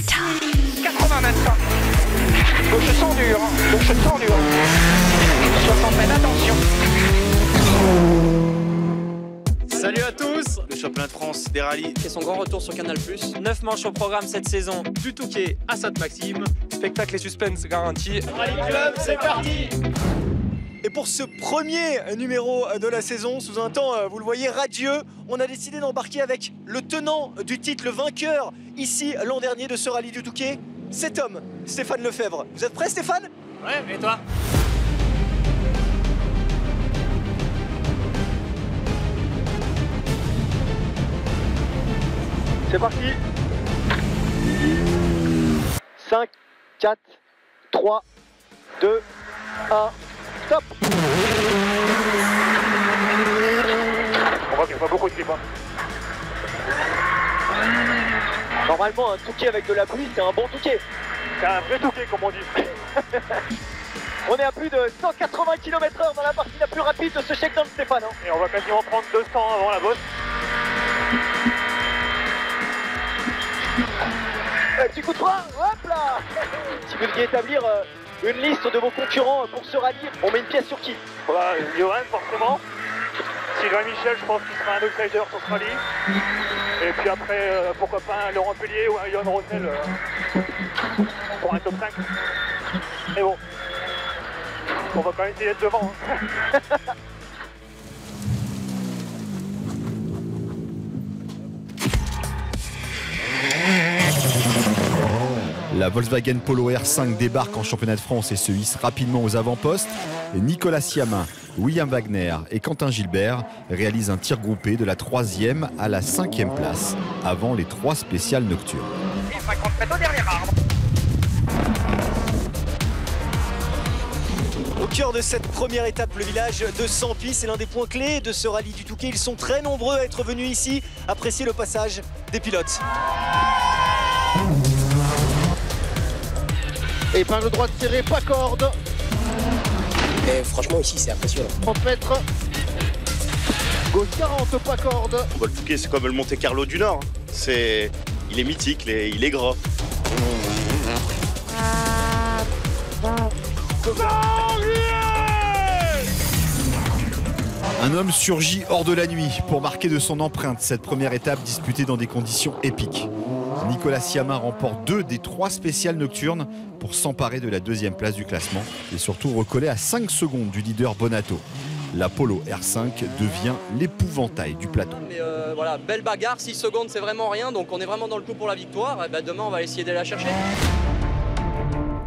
80 mètres. Gauche sans dur, gauche sans dur. 60 mètres, attention. Salut à tous. Le championnat de France des rallyes fait son grand retour sur Canal+. 9 manches au programme cette saison. du Touquet à Sainte-Maxime. Spectacle et suspense garantis. Rallye Club, c'est parti. Et pour ce premier numéro de la saison, sous un temps, vous le voyez, radieux, on a décidé d'embarquer avec le tenant du titre, le vainqueur, ici l'an dernier de ce rallye du Touquet, cet homme, Stéphane Lefebvre. Vous êtes prêt, Stéphane? Ouais, et toi? C'est parti. 5, 4, 3, 2, 1, stop. On voit qu'il n'y a pas beaucoup de clips. Normalement, un Touquet avec de la pluie, c'est un bon Touquet. C'est un vrai Touquet, comme on dit. On est à plus de 180 km/h dans la partie la plus rapide de ce shakedown, Stéphane. Et on va quasiment prendre 200 avant la bosse. Petit coup de frein, hop là. Si vous deviez établir une liste de vos concurrents pour ce rallye, on met une pièce sur qui? Voilà, Johan, forcément. Sylvain Michel, je pense qu'il sera un outsider sur ce rallye. Et puis après, pourquoi pas un Laurent Pellier ou un Johan Rossel pour un top 5. Mais bon, on va quand même essayer d'être devant. Hein. La Volkswagen Polo R5 débarque en championnat de France et se hisse rapidement aux avant-postes. Nicolas Siamin, William Wagner et Quentin Gilbert réalisent un tir groupé de la 3e à la 5e place avant les 3 spéciales nocturnes. 150 mètres au dernier arbre. Au cœur de cette première étape, le village de Sampy, c'est l'un des points clés de ce rallye du Touquet. Ils sont très nombreux à être venus ici apprécier le passage des pilotes. Épingle droite serrée, pas corde. Et franchement ici c'est impressionnant. 30 mètres. Gauche 40, pas corde. Le Touquet, c'est comme le Monte Carlo du Nord. Il est mythique, il est gras. Un homme surgit hors de la nuit pour marquer de son empreinte cette première étape disputée dans des conditions épiques. Nicolas Siamin remporte 2 des 3 spéciales nocturnes pour s'emparer de la 2e place du classement et surtout recoller à 5 secondes du leader Bonato. La Polo R5 devient l'épouvantail du plateau. Mais voilà, belle bagarre, 6 secondes c'est vraiment rien, donc on est vraiment dans le coup pour la victoire. Et ben demain on va essayer d'aller la chercher.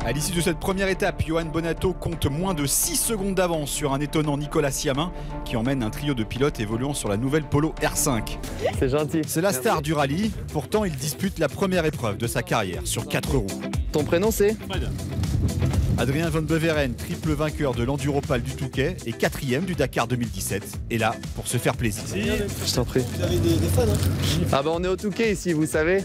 À l'issue de cette première étape, Johan Bonato compte moins de 6 secondes d'avance sur un étonnant Nicolas Siamin qui emmène un trio de pilotes évoluant sur la nouvelle Polo R5. C'est gentil. C'est la star du rallye, pourtant il dispute la première épreuve de sa carrière sur 4 roues. Ton prénom c'est? Adrien Van Beveren, triple vainqueur de l'Enduropal du Touquet et 4e du Dakar 2017, est là pour se faire plaisir. Je t'en prie. Vous avez des fans, hein? Ah bah on est au Touquet ici, vous savez.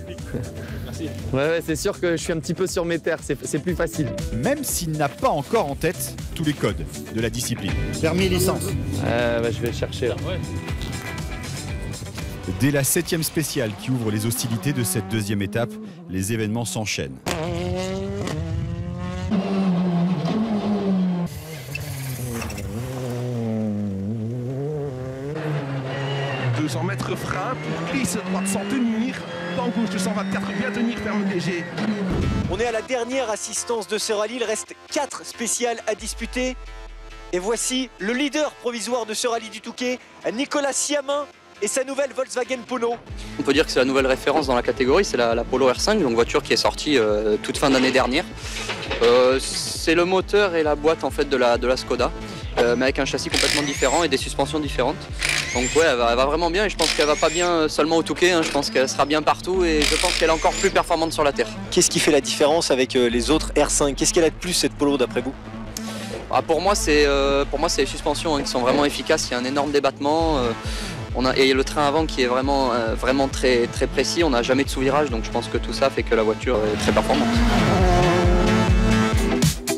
Merci. Ouais, c'est sûr que je suis un petit peu sur mes terres, c'est plus facile. Même s'il n'a pas encore en tête tous les codes de la discipline. Permis licence. Bah, je vais le chercher là. Dès la 7e spéciale qui ouvre les hostilités de cette 2e étape, les événements s'enchaînent. 200 mètres frein, glisse droite sans tenir, dans gauche 224, bien tenir, ferme léger. On est à la dernière assistance de ce rallye, il reste 4 spéciales à disputer. Et voici le leader provisoire de ce rallye du Touquet, Nicolas Siamin et sa nouvelle Volkswagen Polo. On peut dire que c'est la nouvelle référence dans la catégorie, c'est la Polo R5, donc voiture qui est sortie toute fin d'année dernière. C'est le moteur et la boîte en fait de la Skoda, mais avec un châssis complètement différent et des suspensions différentes. Donc ouais, elle va vraiment bien et je pense qu'elle va pas bien seulement au Touquet, hein, je pense qu'elle sera bien partout et je pense qu'elle est encore plus performante sur la terre. Qu'est-ce qui fait la différence avec les autres R5? Qu'est-ce qu'elle a de plus cette Polo d'après vous? Pour moi c'est les suspensions hein, qui sont vraiment efficaces, il y a un énorme débattement. Et le train avant qui est vraiment très, très précis, on n'a jamais de sous-virage, donc je pense que tout ça fait que la voiture est très performante.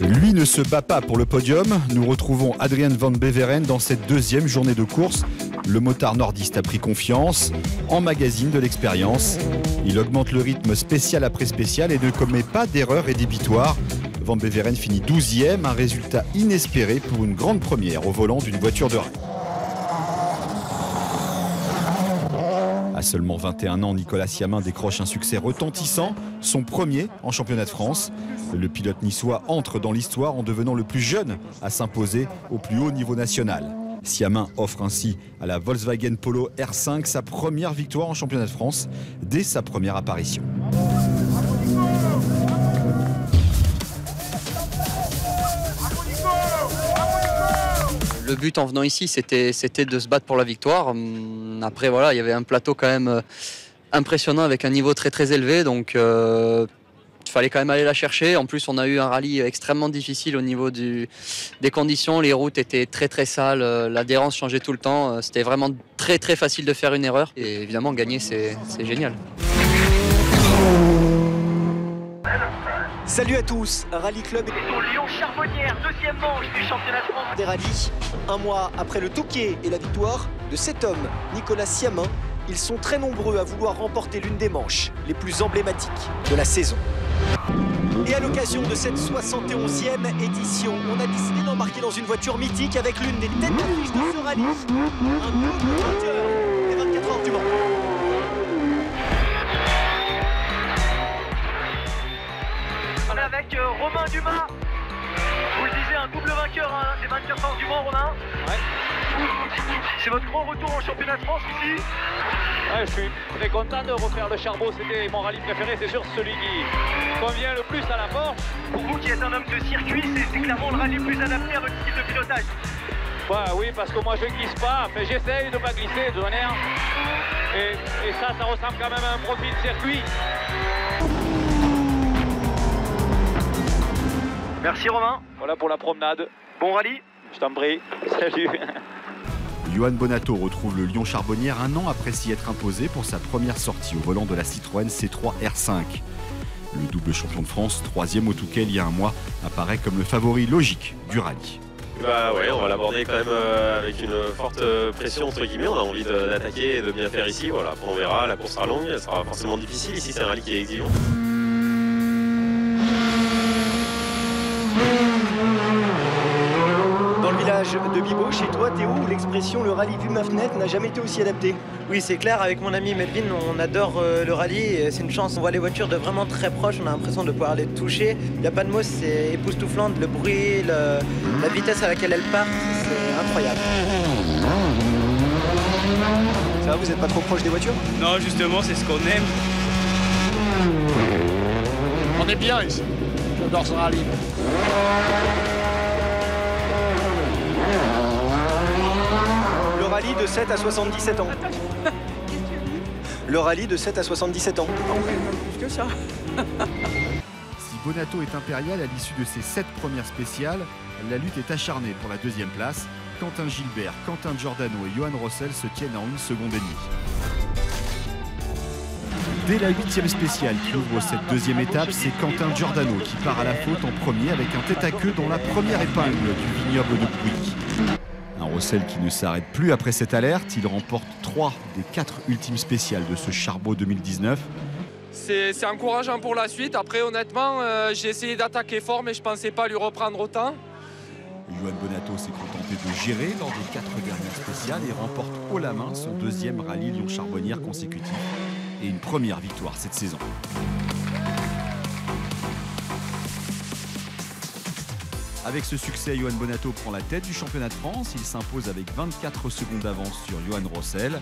Lui ne se bat pas pour le podium. Nous retrouvons Adrien Van Beveren dans cette 2e journée de course Le motard nordiste a pris confiance, emmagasine de l'expérience. Il augmente le rythme spécial après spécial et ne commet pas d'erreur rédhibitoire. Van Beveren finit 12e, un résultat inespéré pour une grande première au volant d'une voiture de rallye. À seulement 21 ans, Nicolas Siamin décroche un succès retentissant, son premier en championnat de France. Le pilote niçois entre dans l'histoire en devenant le plus jeune à s'imposer au plus haut niveau national. Siamin offre ainsi à la Volkswagen Polo R5 sa première victoire en championnat de France dès sa première apparition. Le but en venant ici, c'était de se battre pour la victoire. Après, voilà, il y avait un plateau quand même impressionnant avec un niveau très très élevé. Donc, il fallait quand même aller la chercher. En plus, on a eu un rallye extrêmement difficile au niveau des conditions. Les routes étaient très très sales. L'adhérence changeait tout le temps. C'était vraiment très très facile de faire une erreur. Et évidemment, gagner, c'est génial. Salut à tous, Rallye Club est au Lyon-Charbonnière, deuxième manche du championnat de France des rallyes. Un mois après le Touquet et la victoire de cet homme, Nicolas Siamin, ils sont très nombreux à vouloir remporter l'une des manches les plus emblématiques de la saison. Et à l'occasion de cette 71e édition, on a décidé d'embarquer dans une voiture mythique avec l'une des têtes d'affiche de ce rallye, un double vainqueur des 24 heures du Mans. Avec Romain Dumas, vous le disiez, un double vainqueur des 24 heures du Mans, Romain. Ouais. C'est votre grand retour en championnat de France ici. Ouais, je suis très content de refaire le Charbot, c'était mon rallye préféré, c'est sûr celui qui convient le plus à la Porsche. Pour vous qui êtes un homme de circuit, c'est clairement le rallye le plus adapté à votre style de pilotage. Ouais, oui, parce que moi je glisse pas, mais j'essaye de ne pas glisser de manière. Et ça ressemble quand même à un profil circuit. Merci Romain. Voilà pour la promenade. Bon rallye. Je t'en prie. Salut. Johan Bonato retrouve le Lyon-Charbonnière un an après s'y être imposé pour sa première sortie au volant de la Citroën C3 R5. Le double champion de France, troisième au Touquet il y a un mois, apparaît comme le favori logique du rallye. Bah ouais, on va l'aborder quand même avec une forte pression entre guillemets. On a envie d'attaquer et de bien faire ici. Voilà, après on verra, la course sera longue, elle sera forcément difficile. Ici c'est un rallye qui est exigeant. Dans le village de Bibo, chez toi Théo, l'expression le rallye vu ma fenêtre n'a jamais été aussi adapté. Oui, c'est clair, avec mon ami Melvin, on adore le rallye, c'est une chance. On voit les voitures de vraiment très proche, on a l'impression de pouvoir les toucher. Il n'y a pas de mots, c'est époustouflant, le bruit, la vitesse à laquelle elles partent, c'est incroyable. Ça va, vous n'êtes pas trop proche des voitures? Non, justement, c'est ce qu'on aime. On est bien ici, j'adore ce rallye. Le rallye de 7 à 77 ans. Le rallye de 7 à 77 ans. Plus que ça. Si Bonato est impérial à l'issue de ses 7 premières spéciales, la lutte est acharnée pour la deuxième place. Quentin Gilbert, Quentin Giordano et Johan Rossel se tiennent en 1 seconde et demie. Dès la 8e spéciale qui ouvre cette deuxième étape, c'est Quentin Giordano qui part à la faute en premier avec un tête-à-queue dans la première épingle du vignoble de Pouilly. Un Rossel qui ne s'arrête plus après cette alerte, il remporte 3 des 4 ultimes spéciales de ce Charbot 2019. C'est encourageant pour la suite. Après, honnêtement, j'ai essayé d'attaquer fort, mais je ne pensais pas lui reprendre autant. Johan Bonato s'est contenté de gérer lors des 4 dernières spéciales et remporte haut la main son deuxième rallye Lyon-Charbonnière consécutif et une première victoire cette saison. Avec ce succès, Johan Bonato prend la tête du championnat de France. Il s'impose avec 24 secondes d'avance sur Johan Rossel.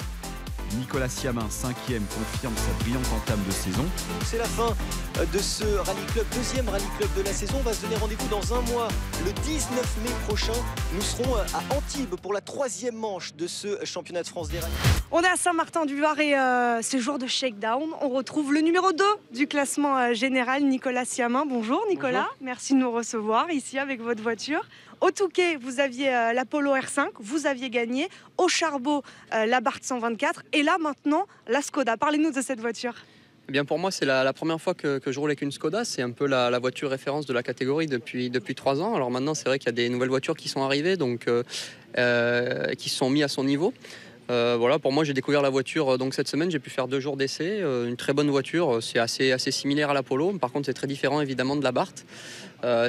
Nicolas Siamin, 5e, confirme sa brillante entame de saison. C'est la fin de ce Rallye Club, deuxième Rallye Club de la saison. On va se donner rendez-vous dans un mois, le 19 mai prochain. Nous serons à Antibes pour la 3e manche de ce championnat de France des rallyes. On est à Saint-Martin-du-Var et c'est jour de shakedown. On retrouve le numéro 2 du classement général, Nicolas Siamin. Bonjour Nicolas, bonjour. Merci de nous recevoir ici avec votre voiture. Au Touquet, vous aviez la Polo R5, vous aviez gagné. Au Charbot, la Bart 124. Et là, maintenant, la Skoda. Parlez-nous de cette voiture. Eh bien, pour moi, c'est la première fois que je roule avec une Skoda. C'est un peu la voiture référence de la catégorie depuis 3 ans. Alors maintenant, c'est vrai qu'il y a des nouvelles voitures qui sont arrivées, donc qui sont mis à son niveau. Voilà, pour moi, j'ai découvert la voiture donc cette semaine. J'ai pu faire 2 jours d'essai. Une très bonne voiture. C'est assez similaire à la Polo. Par contre, c'est très différent évidemment de la Barth.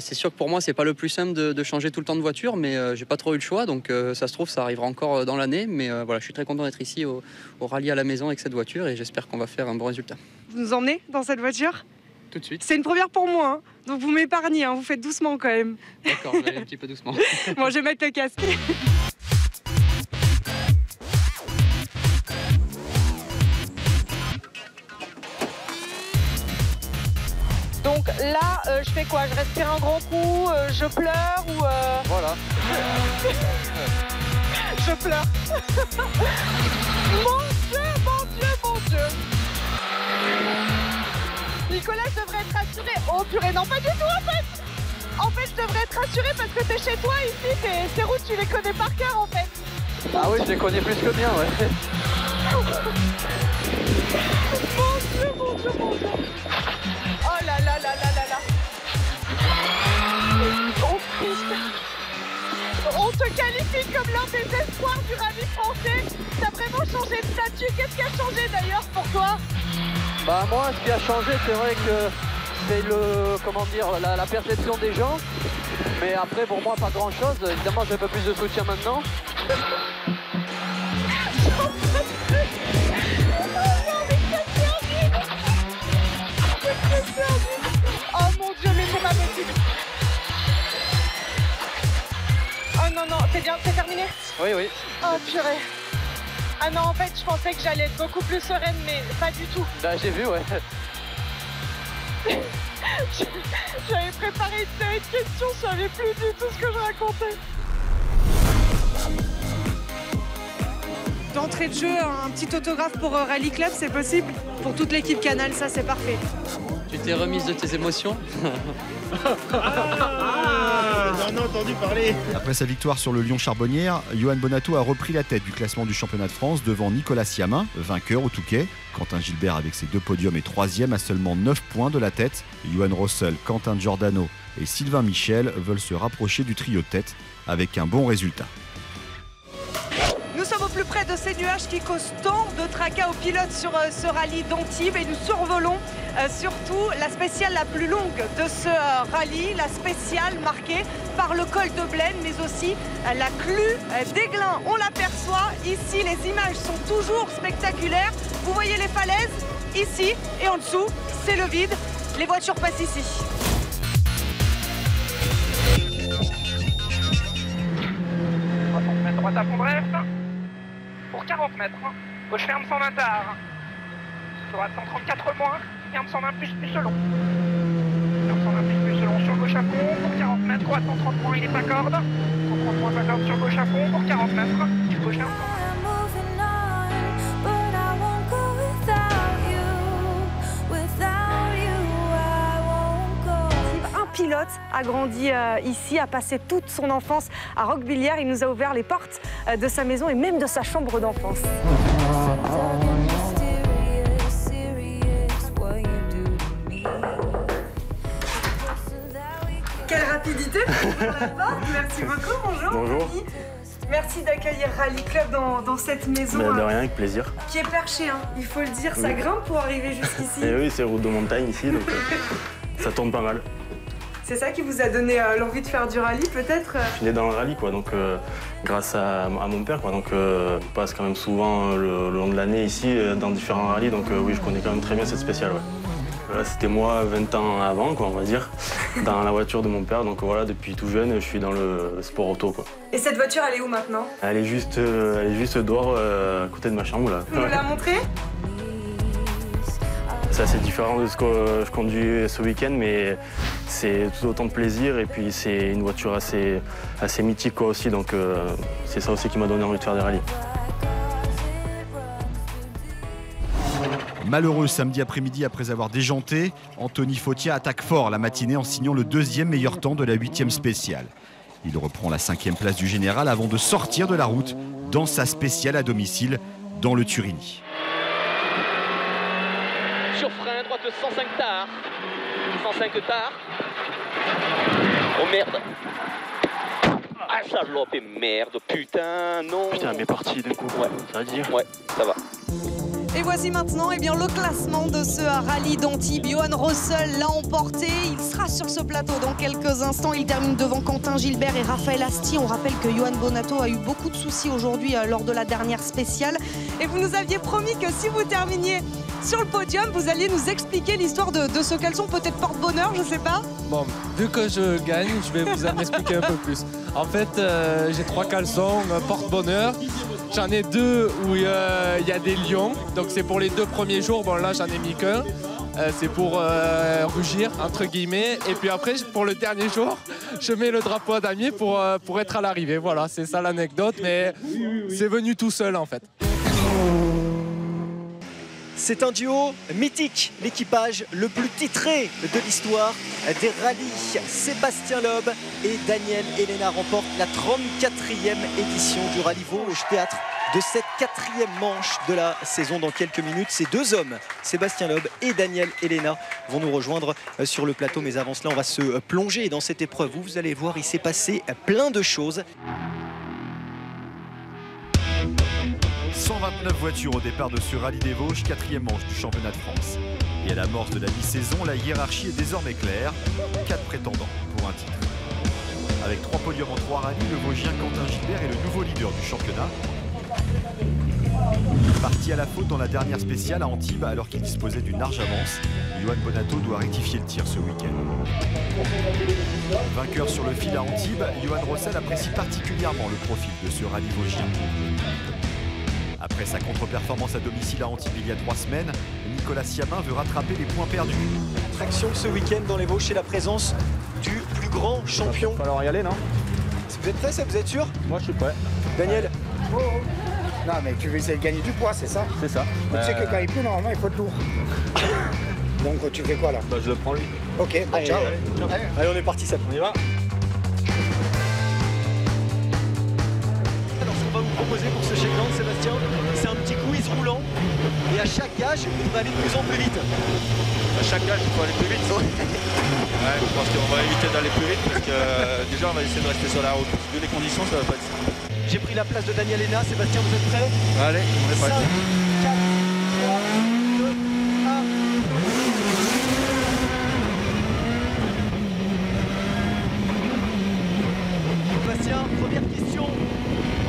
C'est sûr que pour moi, c'est pas le plus simple de changer tout le temps de voiture, mais j'ai pas trop eu le choix. Donc ça se trouve, ça arrivera encore dans l'année. Mais voilà, je suis très content d'être ici au rallye à la maison avec cette voiture et j'espère qu'on va faire un bon résultat. Vous nous emmenez dans cette voiture ? Tout de suite. C'est une première pour moi, hein. Donc vous m'épargnez, hein. Vous faites doucement quand même. D'accord, je vais aller un petit peu doucement. Bon, je vais mettre le casque. Donc là, je fais quoi? Je respire un grand coup, je pleure ou... Voilà. Je pleure. Mon Dieu, mon Dieu, mon Dieu. Nicolas, je devrais être rassuré. Oh purée, non, pas du tout en fait. En fait, je devrais être rassuré parce que t'es chez toi ici, tes routes, tu les connais par cœur en fait. Ah oui, je les connais plus que bien, ouais. Mon Dieu, mon Dieu, mon Dieu. Oh là là là là là là. Oh putain. On te qualifie comme l'un des espoirs du rallye français. T'as vraiment changé de statut. Qu'est-ce qui a changé d'ailleurs pour toi? Bah moi, ce qui a changé, c'est vrai que c'est la perception des gens. Mais après, pour moi, pas grand-chose. Évidemment, j'ai un peu plus de soutien maintenant. Oh mon Dieu, mais c'est pas possible. Oh non, non, c'est bien, c'est terminé? Oui, oui. Oh purée. Ah non, en fait, je pensais que j'allais être beaucoup plus sereine, mais pas du tout. Bah, j'ai vu, ouais. J'avais préparé une série de questions, je savais plus du tout ce que je racontais. D'entrée de jeu, un petit autographe pour Rally Club, c'est possible? Pour toute l'équipe Canal, ça c'est parfait. Tu t'es remise de tes émotions? J'en ai entendu parler. Après sa victoire sur le Lyon Charbonnière, Johan Bonato a repris la tête du classement du championnat de France devant Nicolas Siamin, vainqueur au Touquet. Quentin Gilbert avec ses 2 podiums est 3e à seulement 9 points de la tête. Johan Rossel, Quentin Giordano et Sylvain Michel veulent se rapprocher du trio de tête avec un bon résultat. Nous sommes au plus près de ces nuages qui causent tant de tracas aux pilotes sur ce rallye d'Antibes et nous survolons surtout la spéciale la plus longue de ce rallye, la spéciale marquée par le col de Blaine mais aussi la clue d'Aiglun. On l'aperçoit ici, les images sont toujours spectaculaires. Vous voyez les falaises ici et en dessous, c'est le vide. Les voitures passent ici. Droite à fond bref. Pour 40 mètres. Gauche ferme 120 tard. Droite 134 moins. Ferme 120 plus selon. Ferme 120 plus selon sur gauche à fond. Pour 40 mètres. Droite 130 points, il est pas corde. 130 points pas corde sur gauche à fond. Pour 40 mètres. Gauche ferme 120. Pilote a grandi ici, a passé toute son enfance à Roquebillière. Il nous a ouvert les portes de sa maison et même de sa chambre d'enfance. Quelle rapidité pour la porte. Merci beaucoup, bonjour. Bonjour. Merci d'accueillir Rally Club dans cette maison. De rien, avec plaisir. Qui est perchée, hein, il faut le dire, ça grimpe pour arriver jusqu'ici. Et oui, c'est route de montagne ici, donc ça tourne pas mal. C'est ça qui vous a donné l'envie de faire du rallye, peut-être? Je suis né dans le rallye, quoi, donc grâce à mon père, quoi, donc je passe quand même souvent le long de l'année ici dans différents rallyes, donc oui, je connais quand même très bien cette spéciale. Ouais. Là, c'était moi 20 ans avant, quoi, on va dire, dans la voiture de mon père, donc voilà, depuis tout jeune, je suis dans le sport auto, quoi. Et cette voiture, elle est où maintenant? Elle est juste dehors, à côté de ma chambre, là. Vous nous la montrez? C'est assez différent de ce que je conduis ce week-end, mais c'est tout autant de plaisir et puis c'est une voiture assez mythique, quoi, aussi, donc c'est ça aussi qui m'a donné envie de faire des rallyes. Malheureux samedi après-midi après avoir déjanté, Anthony Fautia attaque fort la matinée en signant le 2e meilleur temps de la 8e spéciale. Il reprend la 5e place du général avant de sortir de la route dans sa spéciale à domicile dans le Turini. Sur frein, droite 105 tard. 105 tard. Oh merde. Ah, salope, merde, putain, non. Putain, mais parti d'un coup. Ouais. Ça va dire. Ouais, ça va. Et voici maintenant le classement de ce rallye d'Antibes. Johan Rossel l'a emporté. Il sera sur ce plateau dans quelques instants. Il termine devant Quentin Gilbert et Raphaël Astier. On rappelle que Johan Bonato a eu beaucoup de soucis aujourd'hui lors de la dernière spéciale. Et vous nous aviez promis que si vous terminiez sur le podium, vous alliez nous expliquer l'histoire de ce caleçon, peut-être porte-bonheur, je sais pas. Bon, vu que je gagne, je vais vous en expliquer un peu plus. En fait, j'ai 3 caleçons porte-bonheur. J'en ai 2 où il y a des lions, donc c'est pour les 2 premiers jours. Bon, là, j'en ai mis qu'un. C'est pour rugir, entre guillemets. Et puis après, pour le dernier jour, je mets le drapeau à damier pour être à l'arrivée. Voilà, c'est ça l'anecdote, mais c'est venu tout seul, en fait. C'est un duo mythique, l'équipage le plus titré de l'histoire des rallyes. Sébastien Loeb et Daniel Elena remportent la 34e édition du Rallye Vosges, théâtre de cette 4e manche de la saison. Dans quelques minutes, ces 2 hommes, Sébastien Loeb et Daniel Elena, vont nous rejoindre sur le plateau. Mais avant cela, on va se plonger dans cette épreuve où vous allez voir, il s'est passé plein de choses. 129 voitures au départ de ce rallye des Vosges, 4e manche du championnat de France. Et à l'amorce de la mi-saison, la hiérarchie est désormais claire. 4 prétendants pour un titre. Avec 3 podiums en 3 rallyes, le Vosgien Quentin Gilbert est le nouveau leader du championnat. Parti à la faute dans la dernière spéciale à Antibes alors qu'il disposait d'une large avance, Johan Bonato doit rectifier le tir ce week-end. Vainqueur sur le fil à Antibes, Johan Rossel apprécie particulièrement le profil de ce rallye vosgien. Après sa contre-performance à domicile à Antibes il y a 3 semaines, Nicolas Siamin veut rattraper les points perdus. Traction ce week-end dans les Vosges, c'est la présence du plus grand champion. Il va falloir y aller, non? Vous êtes prêts, ça? Vous êtes sûr? Moi, je suis prêt. Daniel? Non, mais tu veux essayer de gagner du poids, c'est ça? C'est ça. Tu sais que quand il pleut, normalement, il faut être lourd. Donc, tu fais quoi, là? Bah, je le prends, lui. Ok, allez, ciao. Allez, on est parti, Seb. On y va. Alors, ce qu'on va vous proposer pour ce shakedown, Sébastien, c'est un petit quiz roulant. Et à chaque gage, vous devrez aller de plus en plus vite. À chaque gage, il faut aller plus vite. Ouais, je pense qu'on va éviter d'aller plus vite parce que déjà, on va essayer de rester sur la route. Vu les conditions, ça va pas être simple. J'ai pris la place de Daniel Elena. Sébastien, vous êtes prêts? Allez, on est prêts. 5, 4, 3, 2, 1. Sébastien, première question.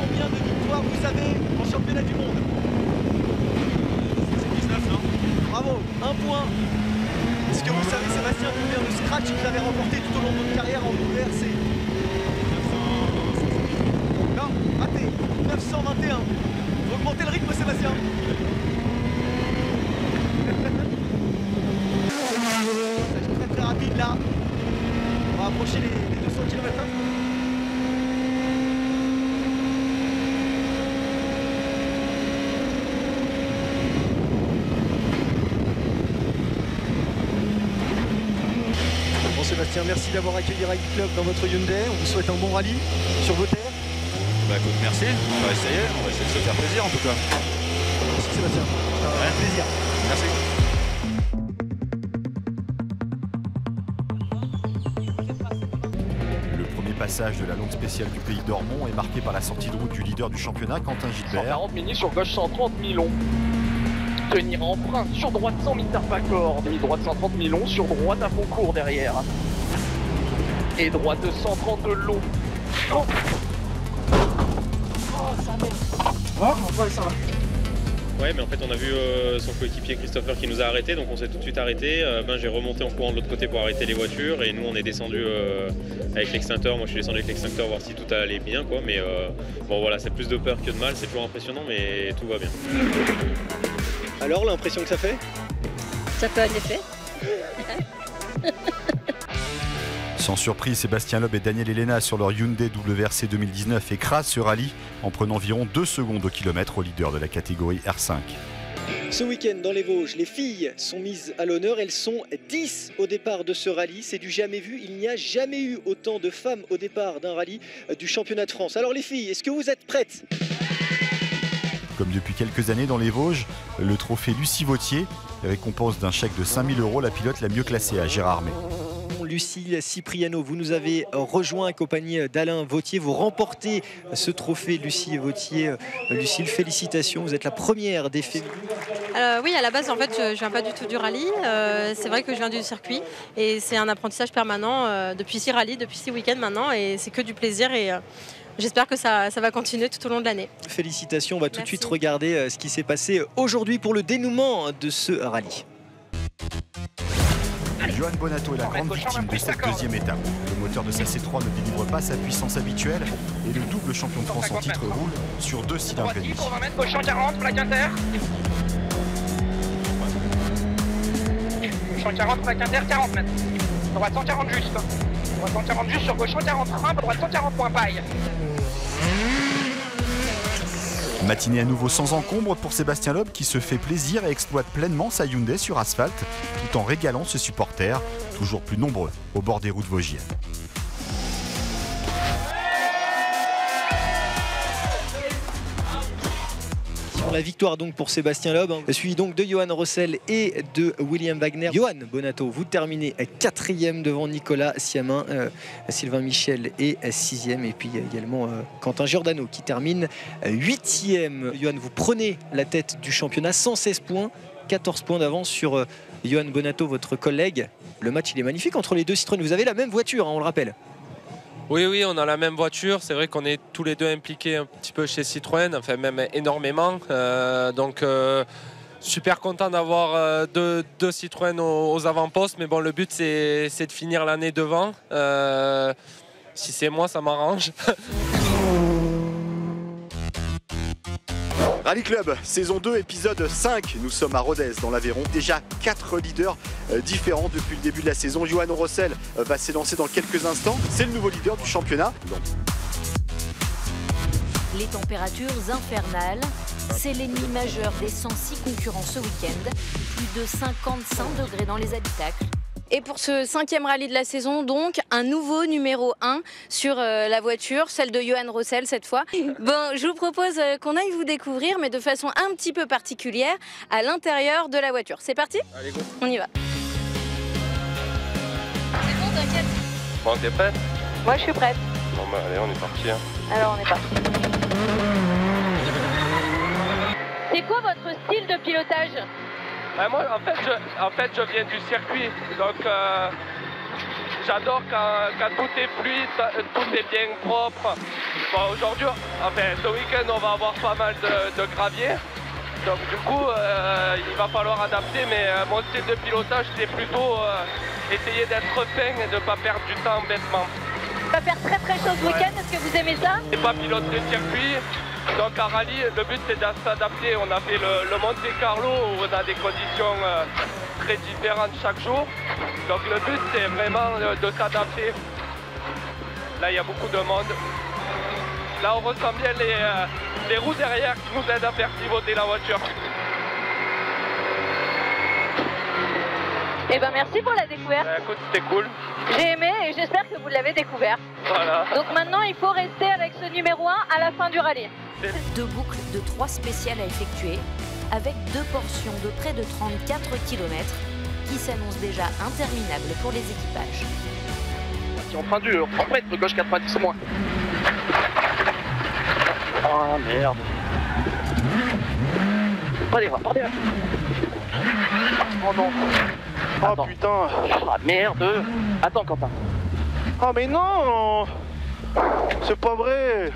Combien de victoires vous avez en championnat du monde? C'est 19, non? Bravo, 1 point. Est-ce que vous savez, Sébastien, combien de scratch vous avez remporté tout au long de votre carrière en WRC? Non, raté. 921. Vous augmentez le rythme, Sébastien. C'est très rapide là. On va approcher les 200 km/h. Bon Sébastien, merci d'avoir accueilli Rallye Club dans votre Hyundai. On vous souhaite un bon rallye sur vos terres. Bah écoute, merci. On va essayer de se faire plaisir en tout cas. Merci Sébastien. Un plaisir. Merci. Le premier passage de la longue spéciale du Pays d'Ormont est marqué par la sortie de route du leader du championnat, Quentin Gilbert. 140 mini sur gauche 130 milons. Tenir en frein sur droite 100 mètres par corde. Droite 130 milons sur droite à fond court derrière. Et droite 130 de long. Oh. Ça va. Ouais, mais en fait on a vu son coéquipier Christopher qui nous a arrêtés, donc on s'est tout de suite arrêté. J'ai remonté en courant de l'autre côté pour arrêter les voitures et nous on est descendu avec l'extincteur. Moi je suis descendu avec l'extincteur voir si tout allait bien quoi. Mais bon voilà, c'est plus de peur que de mal, c'est toujours impressionnant mais tout va bien. Alors l'impression que ça fait? Ça fait un effet. Sans surprise, Sébastien Loeb et Daniel Elena sur leur Hyundai WRC 2019 écrasent ce rallye en prenant environ 2 secondes au kilomètre au leader de la catégorie R5. Ce week-end dans les Vosges, les filles sont mises à l'honneur. Elles sont 10 au départ de ce rallye. C'est du jamais vu. Il n'y a jamais eu autant de femmes au départ d'un rallye du championnat de France. Alors les filles, est-ce que vous êtes prêtes? Comme depuis quelques années dans les Vosges, le trophée Lucie Vautier récompense d'un chèque de 5 000 € la pilote la mieux classée à Gérardmer. Lucille Cipriano, vous nous avez rejoint accompagné d'Alain Vautier. Vous remportez ce trophée Lucie Vautier. Lucille, félicitations, vous êtes la première des féminines. Oui, à la base, en fait, je viens pas du tout du rallye. C'est vrai que je viens du circuit et c'est un apprentissage permanent depuis 6 rallyes, depuis 6 week-ends maintenant, et c'est que du plaisir et j'espère que ça va continuer tout au long de l'année. Félicitations, on va tout de suite regarder ce qui s'est passé aujourd'hui pour le dénouement de ce rallye. Johan Bonato est la grande victime de cette deuxième étape. Le moteur de sa C3 ne délivre pas sa puissance habituelle et le double champion de France en titre roule sur 2 cylindres et demi. On va mettre gauche 140, plaque inter. Gauche 140, plaque inter, 40 mètres. Droite 140 juste. Droite 140 juste sur gauche 140 frein, droite 140 point paille. Matinée à nouveau sans encombre pour Sébastien Loeb qui se fait plaisir et exploite pleinement sa Hyundai sur asphalte tout en régalant ses supporters, toujours plus nombreux au bord des routes vosgiennes. La victoire donc pour Sébastien Loeb, suivi donc de Johan Rossel et de William Wagner. Johan Bonato, vous terminez 4e devant Nicolas Siamin, Sylvain Michel est 6e et puis également Quentin Giordano qui termine 8e. Johan, vous prenez la tête du championnat, 116 points, 14 points d'avance sur Johan Bonato, votre collègue. Le match il est magnifique entre les deux Citroën, vous avez la même voiture, on le rappelle. Oui, on a la même voiture. C'est vrai qu'on est tous les deux impliqués un petit peu chez Citroën, enfin même énormément. Donc super content d'avoir deux Citroën aux avant-postes. Mais bon, le but c'est de finir l'année devant. Si c'est moi, ça m'arrange. Rallye Club, saison 2, épisode 5. Nous sommes à Rodez, dans l'Aveyron. Déjà 4 leaders différents depuis le début de la saison. Johan Rossel va s'élancer dans quelques instants. C'est le nouveau leader du championnat. Les températures infernales, c'est l'ennemi majeur des 106 concurrents ce week-end. Plus de 55 degrés dans les habitacles. Et pour ce 5e rallye de la saison, donc, un nouveau numéro 1 sur la voiture, celle de Johan Rossel cette fois. Bon, je vous propose qu'on aille vous découvrir, mais de façon un petit peu particulière, à l'intérieur de la voiture. C'est parti ? Allez, go. On y va. C'est bon, t'inquiète. Bon, t'es prête ? Moi, je suis prête. Bon, bah allez, on est parti. Hein. Alors, on est parti. C'est quoi votre style de pilotage ? Moi, en fait, je viens du circuit, donc j'adore quand tout est fluide, tout est bien propre. Bon, aujourd'hui, ce week-end, on va avoir pas mal de gravier. Donc du coup, il va falloir adapter, mais mon style de pilotage, c'est plutôt essayer d'être fin et de ne pas perdre du temps bêtement. Ça va faire très très chaud ce week-end, est-ce que vous aimez ça ? Je suis pas pilote de circuit. Donc à rallye, le but c'est de s'adapter. On a fait le Monte Carlo où on a des conditions très différentes chaque jour. Donc le but c'est vraiment de s'adapter. Là il y a beaucoup de monde. Là on ressent bien les roues derrière qui nous aident à faire pivoter la voiture. Eh ben merci pour la découverte. Écoute, c'était cool. J'ai aimé et j'espère que vous l'avez découvert. Voilà. Donc maintenant il faut rester avec ce numéro 1 à la fin du rallye. 2 boucles de 3 spéciales à effectuer, avec 2 portions de près de 34 km qui s'annoncent déjà interminables pour les équipages. Si on prend dur, on prête, gauche 90 moins. Oh merde. Pas derrière, pas derrière. Oh non. Oh putain. Ah merde. Attends Quentin. Oh mais non. C'est pas vrai.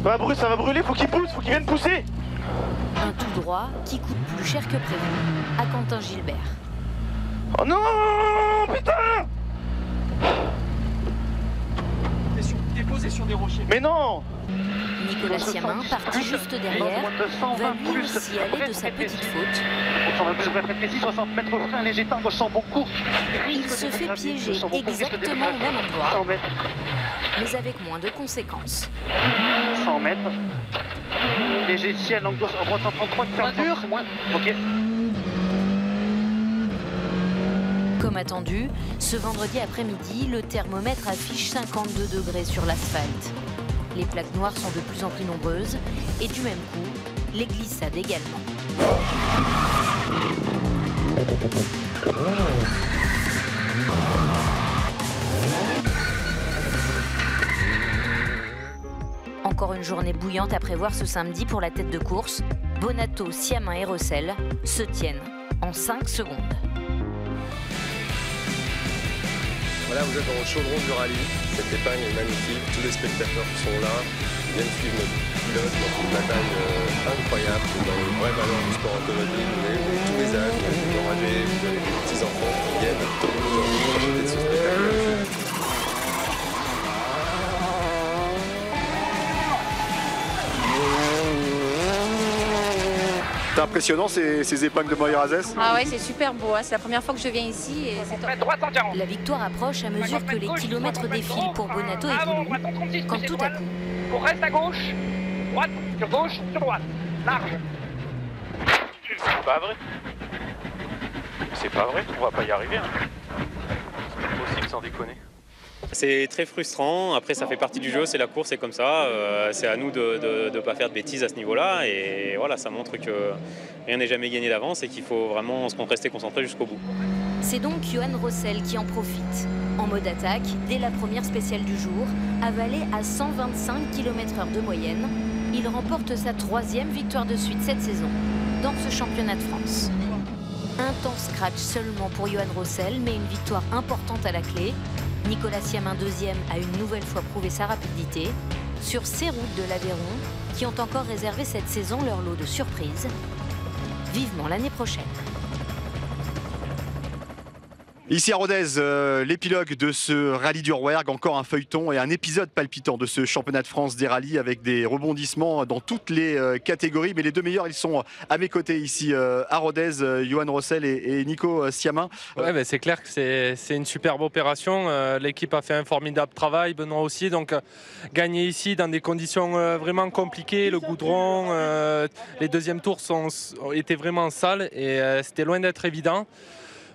Ça va brûler, faut qu'il pousse, faut qu'il vienne pousser. Un tout droit qui coûte plus cher que prévu à Quentin Gilbert. Oh non, putain. T'es posé sur des rochers. Mais non. Nicolas Siamin, parti juste derrière, va lui aussi aller de sa petite faute. 60 mètres frein, léger tango, sans bon coup. Il se fait piéger exactement au même endroit, mais avec moins de conséquences. 100 mètres. Léger ciel, en gauche, en droite 133, faire dur. Ok. Comme attendu, ce vendredi après-midi, le thermomètre affiche 52 degrés sur l'asphalte. Les plaques noires sont de plus en plus nombreuses et du même coup, les glissades également. encore une journée bouillante à prévoir ce samedi pour la tête de course. Bonato, Siamin et Rossel se tiennent en 5 secondes. Voilà, vous êtes dans le chaudron du rallye. Cette épingle est magnifique. Tous les spectateurs qui sont là viennent suivre notre pilote dans une bataille incroyable. Dans les vraies valeurs du sport automobile, vous avez tous les âges, vous avez des enragés, vous avez des petits-enfants qui viennent profiter de ce spectacle magnifique. C'est impressionnant ces épingles de Moïrazès. Ah ouais, c'est super beau, hein. C'est la première fois que je viens ici et c'est top. La victoire approche à mesure que les kilomètres défilent pour Bonato et Boulou, quand tout à coup... On reste à gauche, droite, sur droite, large. C'est pas vrai. C'est pas vrai, on va pas y arriver. Hein. C'est pas possible sans déconner. C'est très frustrant, après ça fait partie du jeu, c'est la course, c'est comme ça, c'est à nous de ne pas faire de bêtises à ce niveau-là et voilà, ça montre que rien n'est jamais gagné d'avance et qu'il faut vraiment rester concentré jusqu'au bout. C'est donc Johan Rossel qui en profite. En mode attaque, dès la première spéciale du jour, avalé à 125 km/h de moyenne, il remporte sa 3e victoire de suite cette saison dans ce championnat de France. Intense scratch seulement pour Johan Rossel, mais une victoire importante à la clé. Nicolas Siamin, 2e, a une nouvelle fois prouvé sa rapidité sur ces routes de l'Aveyron qui ont encore réservé cette saison leur lot de surprises. Vivement l'année prochaine. Ici à Rodez, l'épilogue de ce rallye du Rouergue, encore un feuilleton et un épisode palpitant de ce championnat de France des rallyes avec des rebondissements dans toutes les catégories. Mais les deux meilleurs, ils sont à mes côtés ici à Rodez, Johan Rossel et Nico Siamin. Ouais, c'est clair que c'est une superbe opération. L'équipe a fait un formidable travail, Benoît aussi. Donc gagner ici dans des conditions vraiment compliquées, le goudron, les deuxièmes tours étaient vraiment sales et c'était loin d'être évident.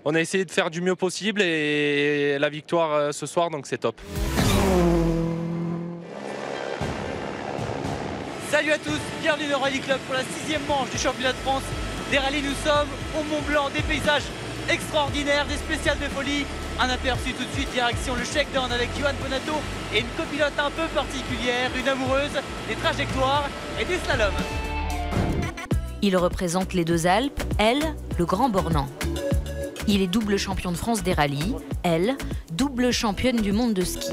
On a essayé de faire du mieux possible et la victoire ce soir, donc c'est top. Salut à tous, bienvenue dans Rallye Club pour la 6e manche du championnat de France des rallyes. Nous sommes au Mont Blanc, des paysages extraordinaires, des spéciales de folie. Un aperçu tout de suite, direction le shakedown avec Johan Bonato et une copilote un peu particulière, une amoureuse des trajectoires et des slaloms. Il représente les deux Alpes, elle, le Grand Bornand. Il est double champion de France des rallyes, elle, double championne du monde de ski.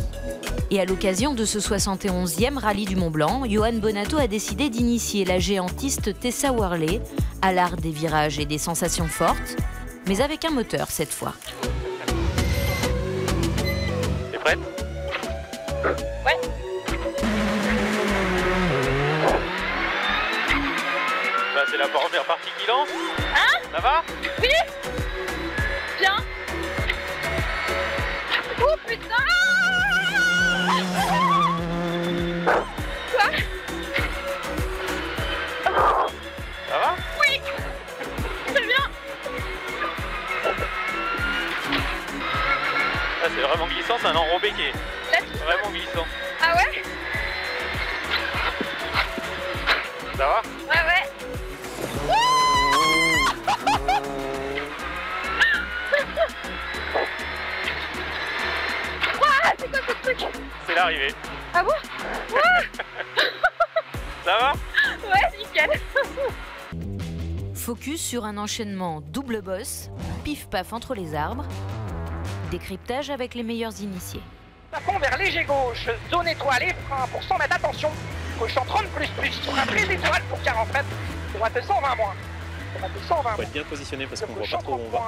Et à l'occasion de ce 71e rallye du Mont Blanc, Johan Bonato a décidé d'initier la géantiste Tessa Worley à l'art des virages et des sensations fortes, mais avec un moteur cette fois. T'es prête ? Ouais. Bah, c'est la première partie qui lance. Hein ? Ça va ? Oui. Bien. Oh putain. Quoi ? Ça va ? Oui. C'est bien. Ah, c'est vraiment glissant, c'est un enrobé qui est vraiment glissant. Ah ouais ? Ça va ? Ouais, ouais. C'est quoi ce truc ? C'est l'arrivée. Ah bon ? Ça va ? Ouais, nickel. Focus sur un enchaînement double boss, pif-paf entre les arbres, décryptage avec les meilleurs initiés. Tapons vers léger gauche, zone étoile, frein pour 100 mètres, attention. Gauche 130 plus, frein très étoile pour 40 mètres, droite 120 moins. Il faut être bien positionné parce qu'on ne voit pas trop où on va.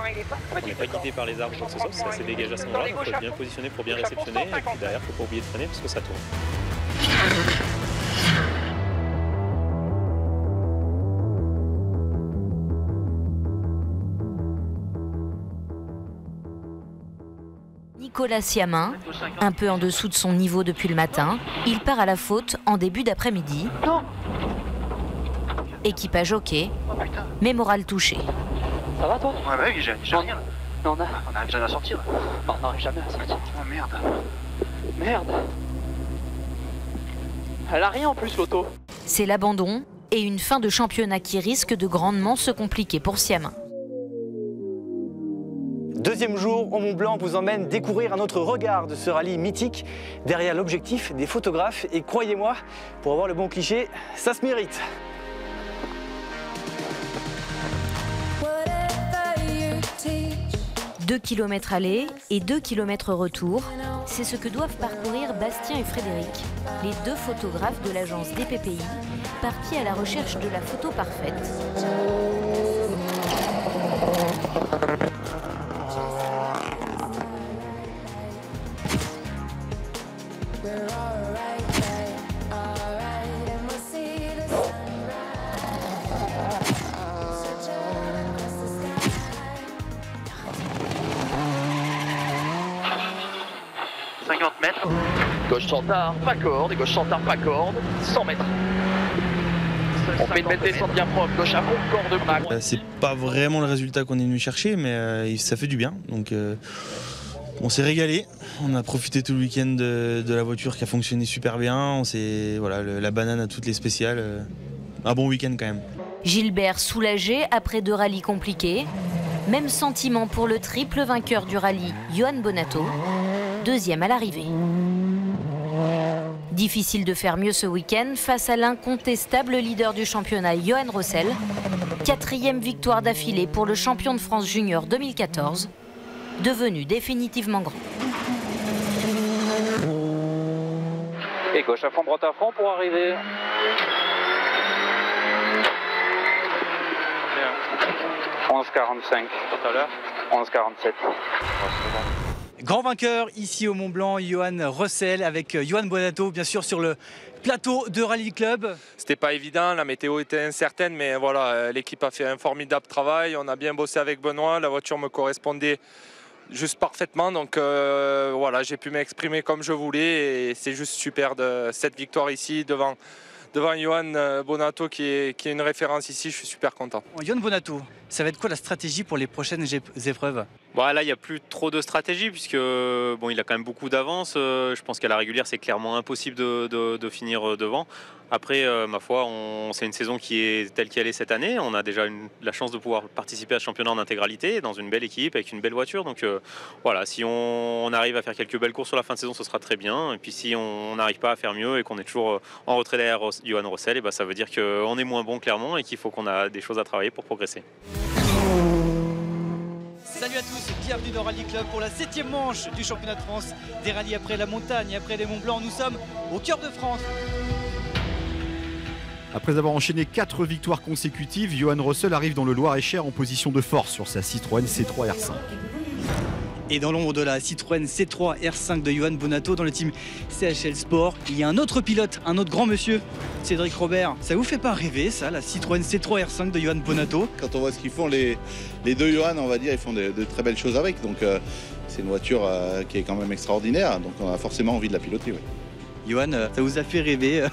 On n'est pas guidé par les arbres, donc c'est assez dégagé à ce moment-là. Il faut être bien positionné pour bien réceptionner. Et puis derrière, il ne faut pas oublier de freiner parce que ça tourne. Nicolas Siamin, un peu en dessous de son niveau depuis le matin, il part à la faute en début d'après-midi. Équipage ok, mais moral touché. Ça va toi ? Ouais, bah oui, j'ai rien. Non, on arrive jamais à sortir. Non, on n'arrive jamais à sortir. Oh merde. Merde. Elle a rien en plus l'auto. C'est l'abandon et une fin de championnat qui risque de grandement se compliquer pour Siamin. deuxième jour au Mont Blanc vous emmène découvrir un autre regard de ce rallye mythique derrière l'objectif des photographes. Et croyez-moi, pour avoir le bon cliché, ça se mérite. « 2 km aller et 2 km retour, c'est ce que doivent parcourir Bastien et Frédéric, les deux photographes de l'agence DPPI, partis à la recherche de la photo parfaite. Gauche Chantard, pas corde, et gauche Chantard, pas corde, 100 mètres. On fait une belle descente bien propre, gauche à fond, corde max. C'est pas vraiment le résultat qu'on est venu chercher, mais ça fait du bien. Donc on s'est régalé, on a profité tout le week-end de la voiture qui a fonctionné super bien. Voilà, la banane à toutes les spéciales. Un bon week-end quand même. Gilbert soulagé après 2 rallyes compliqués. Même sentiment pour le triple vainqueur du rallye, Johan Bonato, deuxième à l'arrivée. Difficile de faire mieux ce week-end face à l'incontestable leader du championnat, Johan Rossel. 4e victoire d'affilée pour le champion de France junior 2014, devenu définitivement grand. Et gauche à fond, droite à fond pour arriver. 11,45 tout à l'heure, 11,47. Grand vainqueur ici au Mont Blanc, Johan Rossel avec Johan Bonato, bien sûr sur le plateau de Rally Club. C'était pas évident, la météo était incertaine, mais voilà, l'équipe a fait un formidable travail. On a bien bossé avec Benoît, la voiture me correspondait juste parfaitement, donc voilà, j'ai pu m'exprimer comme je voulais et c'est juste super de cette victoire ici devant Johan Bonato qui est une référence ici. Je suis super content. Johan Bonato, ça va être quoi la stratégie pour les prochaines épreuves? Bon, là, il n'y a plus trop de stratégie puisque bon, il a quand même beaucoup d'avance. Je pense qu'à la régulière, c'est clairement impossible de finir devant. Après, ma foi, c'est une saison qui est telle qu'elle est cette année. On a déjà la chance de pouvoir participer à ce championnat en intégralité dans une belle équipe avec une belle voiture. Donc voilà, si on arrive à faire quelques belles courses sur la fin de saison, ce sera très bien. Et puis si on n'arrive pas à faire mieux et qu'on est toujours en retrait derrière Johan Rossel, et ben, ça veut dire qu'on est moins bon clairement et qu'il faut qu'on a des choses à travailler pour progresser. Salut à tous, bienvenue dans Rally Club pour la 7e manche du championnat de France des rallyes après la montagne, après les Monts Blancs. Nous sommes au cœur de France. Après avoir enchaîné 4 victoires consécutives, Johan Rossel arrive dans le Loir-et-Cher en position de force sur sa Citroën C3 R5. Et dans l'ombre de la Citroën C3 R5 de Johan Bonato dans le team CHL Sport, il y a un autre pilote, un autre grand monsieur, Cédric Robert. Ça vous fait pas rêver ça, la Citroën C3 R5 de Johan Bonato? Quand on voit ce qu'ils font, les deux Johan, on va dire, ils font de très belles choses avec. Donc c'est une voiture qui est quand même extraordinaire, donc on a forcément envie de la piloter. Oui. Johan, ça vous a fait rêver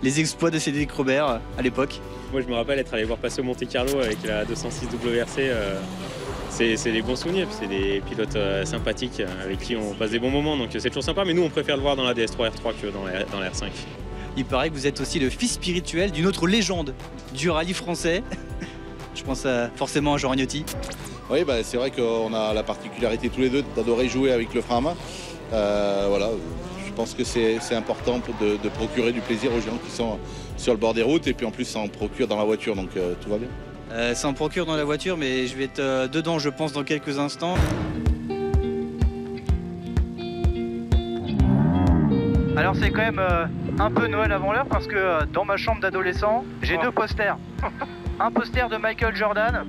les exploits de Cédric Robert à l'époque? Moi je me rappelle être allé voir passer au Monte Carlo avec la 206 WRC. C'est des bons souvenirs, c'est des pilotes sympathiques avec qui on passe des bons moments, donc c'est toujours sympa, mais nous on préfère le voir dans la DS3 R3 que dans la R5. Il paraît que vous êtes aussi le fils spirituel d'une autre légende du rallye français. Je pense forcément à Jean Ragnotti. Oui, bah, c'est vrai qu'on a la particularité tous les deux d'adorer jouer avec le frein à main. Voilà, je pense que c'est important de procurer du plaisir aux gens qui sont sur le bord des routes, et puis en plus ça en procure dans la voiture, donc tout va bien. Ça en procure dans la voiture, mais je vais être dedans, je pense, dans quelques instants. Alors c'est quand même un peu Noël avant l'heure parce que dans ma chambre d'adolescent, j'ai 2 posters. Un poster de Michael Jordan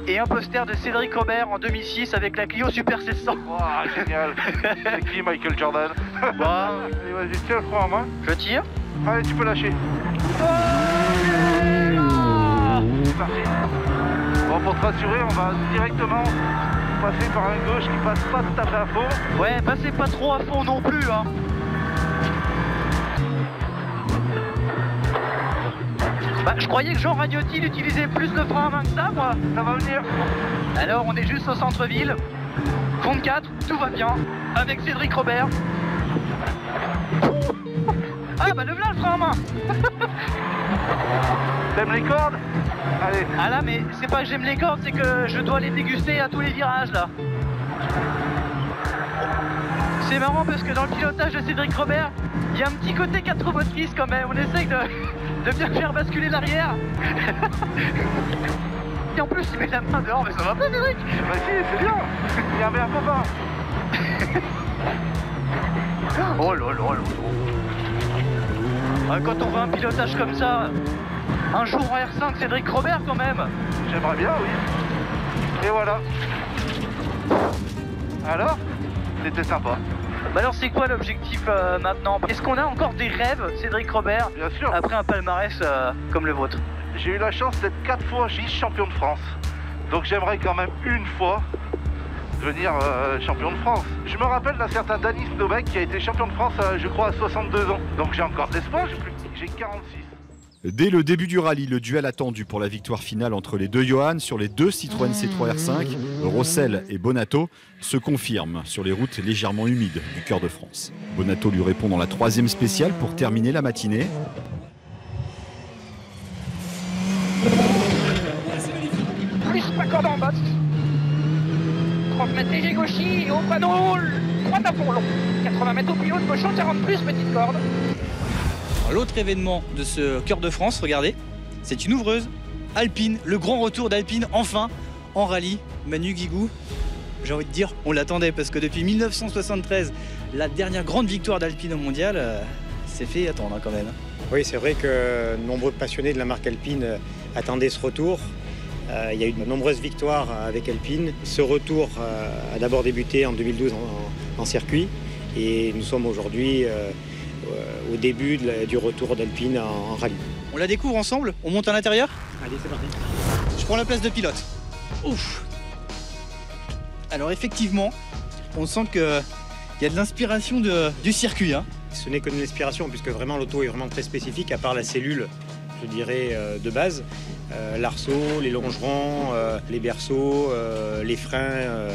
et un poster de Cédric Robert en 2006 avec la Clio Super 700. Oh, génial. C'est qui Michael Jordan? Bah, vas-y, tiens le frein en main. Je tire. Allez, tu peux lâcher. Parti. Bon, pour te rassurer, on va directement passer par un gauche qui passe pas tout à fait à fond. Ouais, passez pas trop à fond non plus, hein. Bah, je croyais que Jean Ragnotti utilisait plus de frein à main que ça, moi. Ça va venir. Alors, on est juste au centre-ville. Fond 4, tout va bien. Avec Cédric Robert. Ah, bah le voilà le frein à main. T'aimes les cordes? Allez. Ah là, mais c'est pas que j'aime les cordes, c'est que je dois les déguster à tous les virages, là. C'est marrant parce que dans le pilotage de Cédric Robert, il y a un petit côté 4 roues motrices quand même. On essaye de bien faire basculer l'arrière. Et en plus, il met la main dehors, mais ça va pas, Cédric? Bah si, c'est bien. Il y avait un copain. Oh là là là. Quand on voit un pilotage comme ça, un jour en R5, Cédric Robert quand même. J'aimerais bien, oui. Et voilà. Alors, c'était sympa. Bah alors c'est quoi l'objectif maintenant? Est-ce qu'on a encore des rêves, Cédric Robert? Bien sûr. Après un palmarès comme le vôtre. J'ai eu la chance d'être 4 fois vice-champion de France. Donc j'aimerais quand même une fois devenir champion de France. Je me rappelle d'un certain Danis Novak qui a été champion de France, je crois, à 62 ans. Donc j'ai encore de l'espoir, j'ai 46. Dès le début du rallye, le duel attendu pour la victoire finale entre les deux Johan sur les deux Citroën C3 R5, Rossel et Bonato, se confirme sur les routes légèrement humides du Cœur de France. Bonato lui répond dans la 3e spéciale pour terminer la matinée. Plus pas corde en bosse. 30 mètres léger gauchy, au panneau, droite à fond long. 80 mètres au pilote, gauchon, 40 plus, petite corde. L'autre événement de ce Cœur de France, regardez, c'est une ouvreuse Alpine, le grand retour d'Alpine enfin en rallye. Manu Guigou, j'ai envie de dire, on l'attendait parce que depuis 1973, la dernière grande victoire d'Alpine au mondial, s'est fait attendre quand même. Oui, c'est vrai que nombreux passionnés de la marque Alpine attendaient ce retour. Il y a eu de nombreuses victoires avec Alpine. Ce retour a d'abord débuté en 2012 en circuit et nous sommes aujourd'hui au début du retour d'Alpine en rallye. On la découvre ensemble, on monte à l'intérieur? Allez, c'est parti. Je prends la place de pilote. Ouf. Alors effectivement, on sent qu'il y a de l'inspiration du circuit. Hein. Ce n'est que de l'inspiration puisque vraiment l'auto est vraiment très spécifique à part la cellule, je dirais, de base. L'arceau, les longerons, les berceaux, les freins,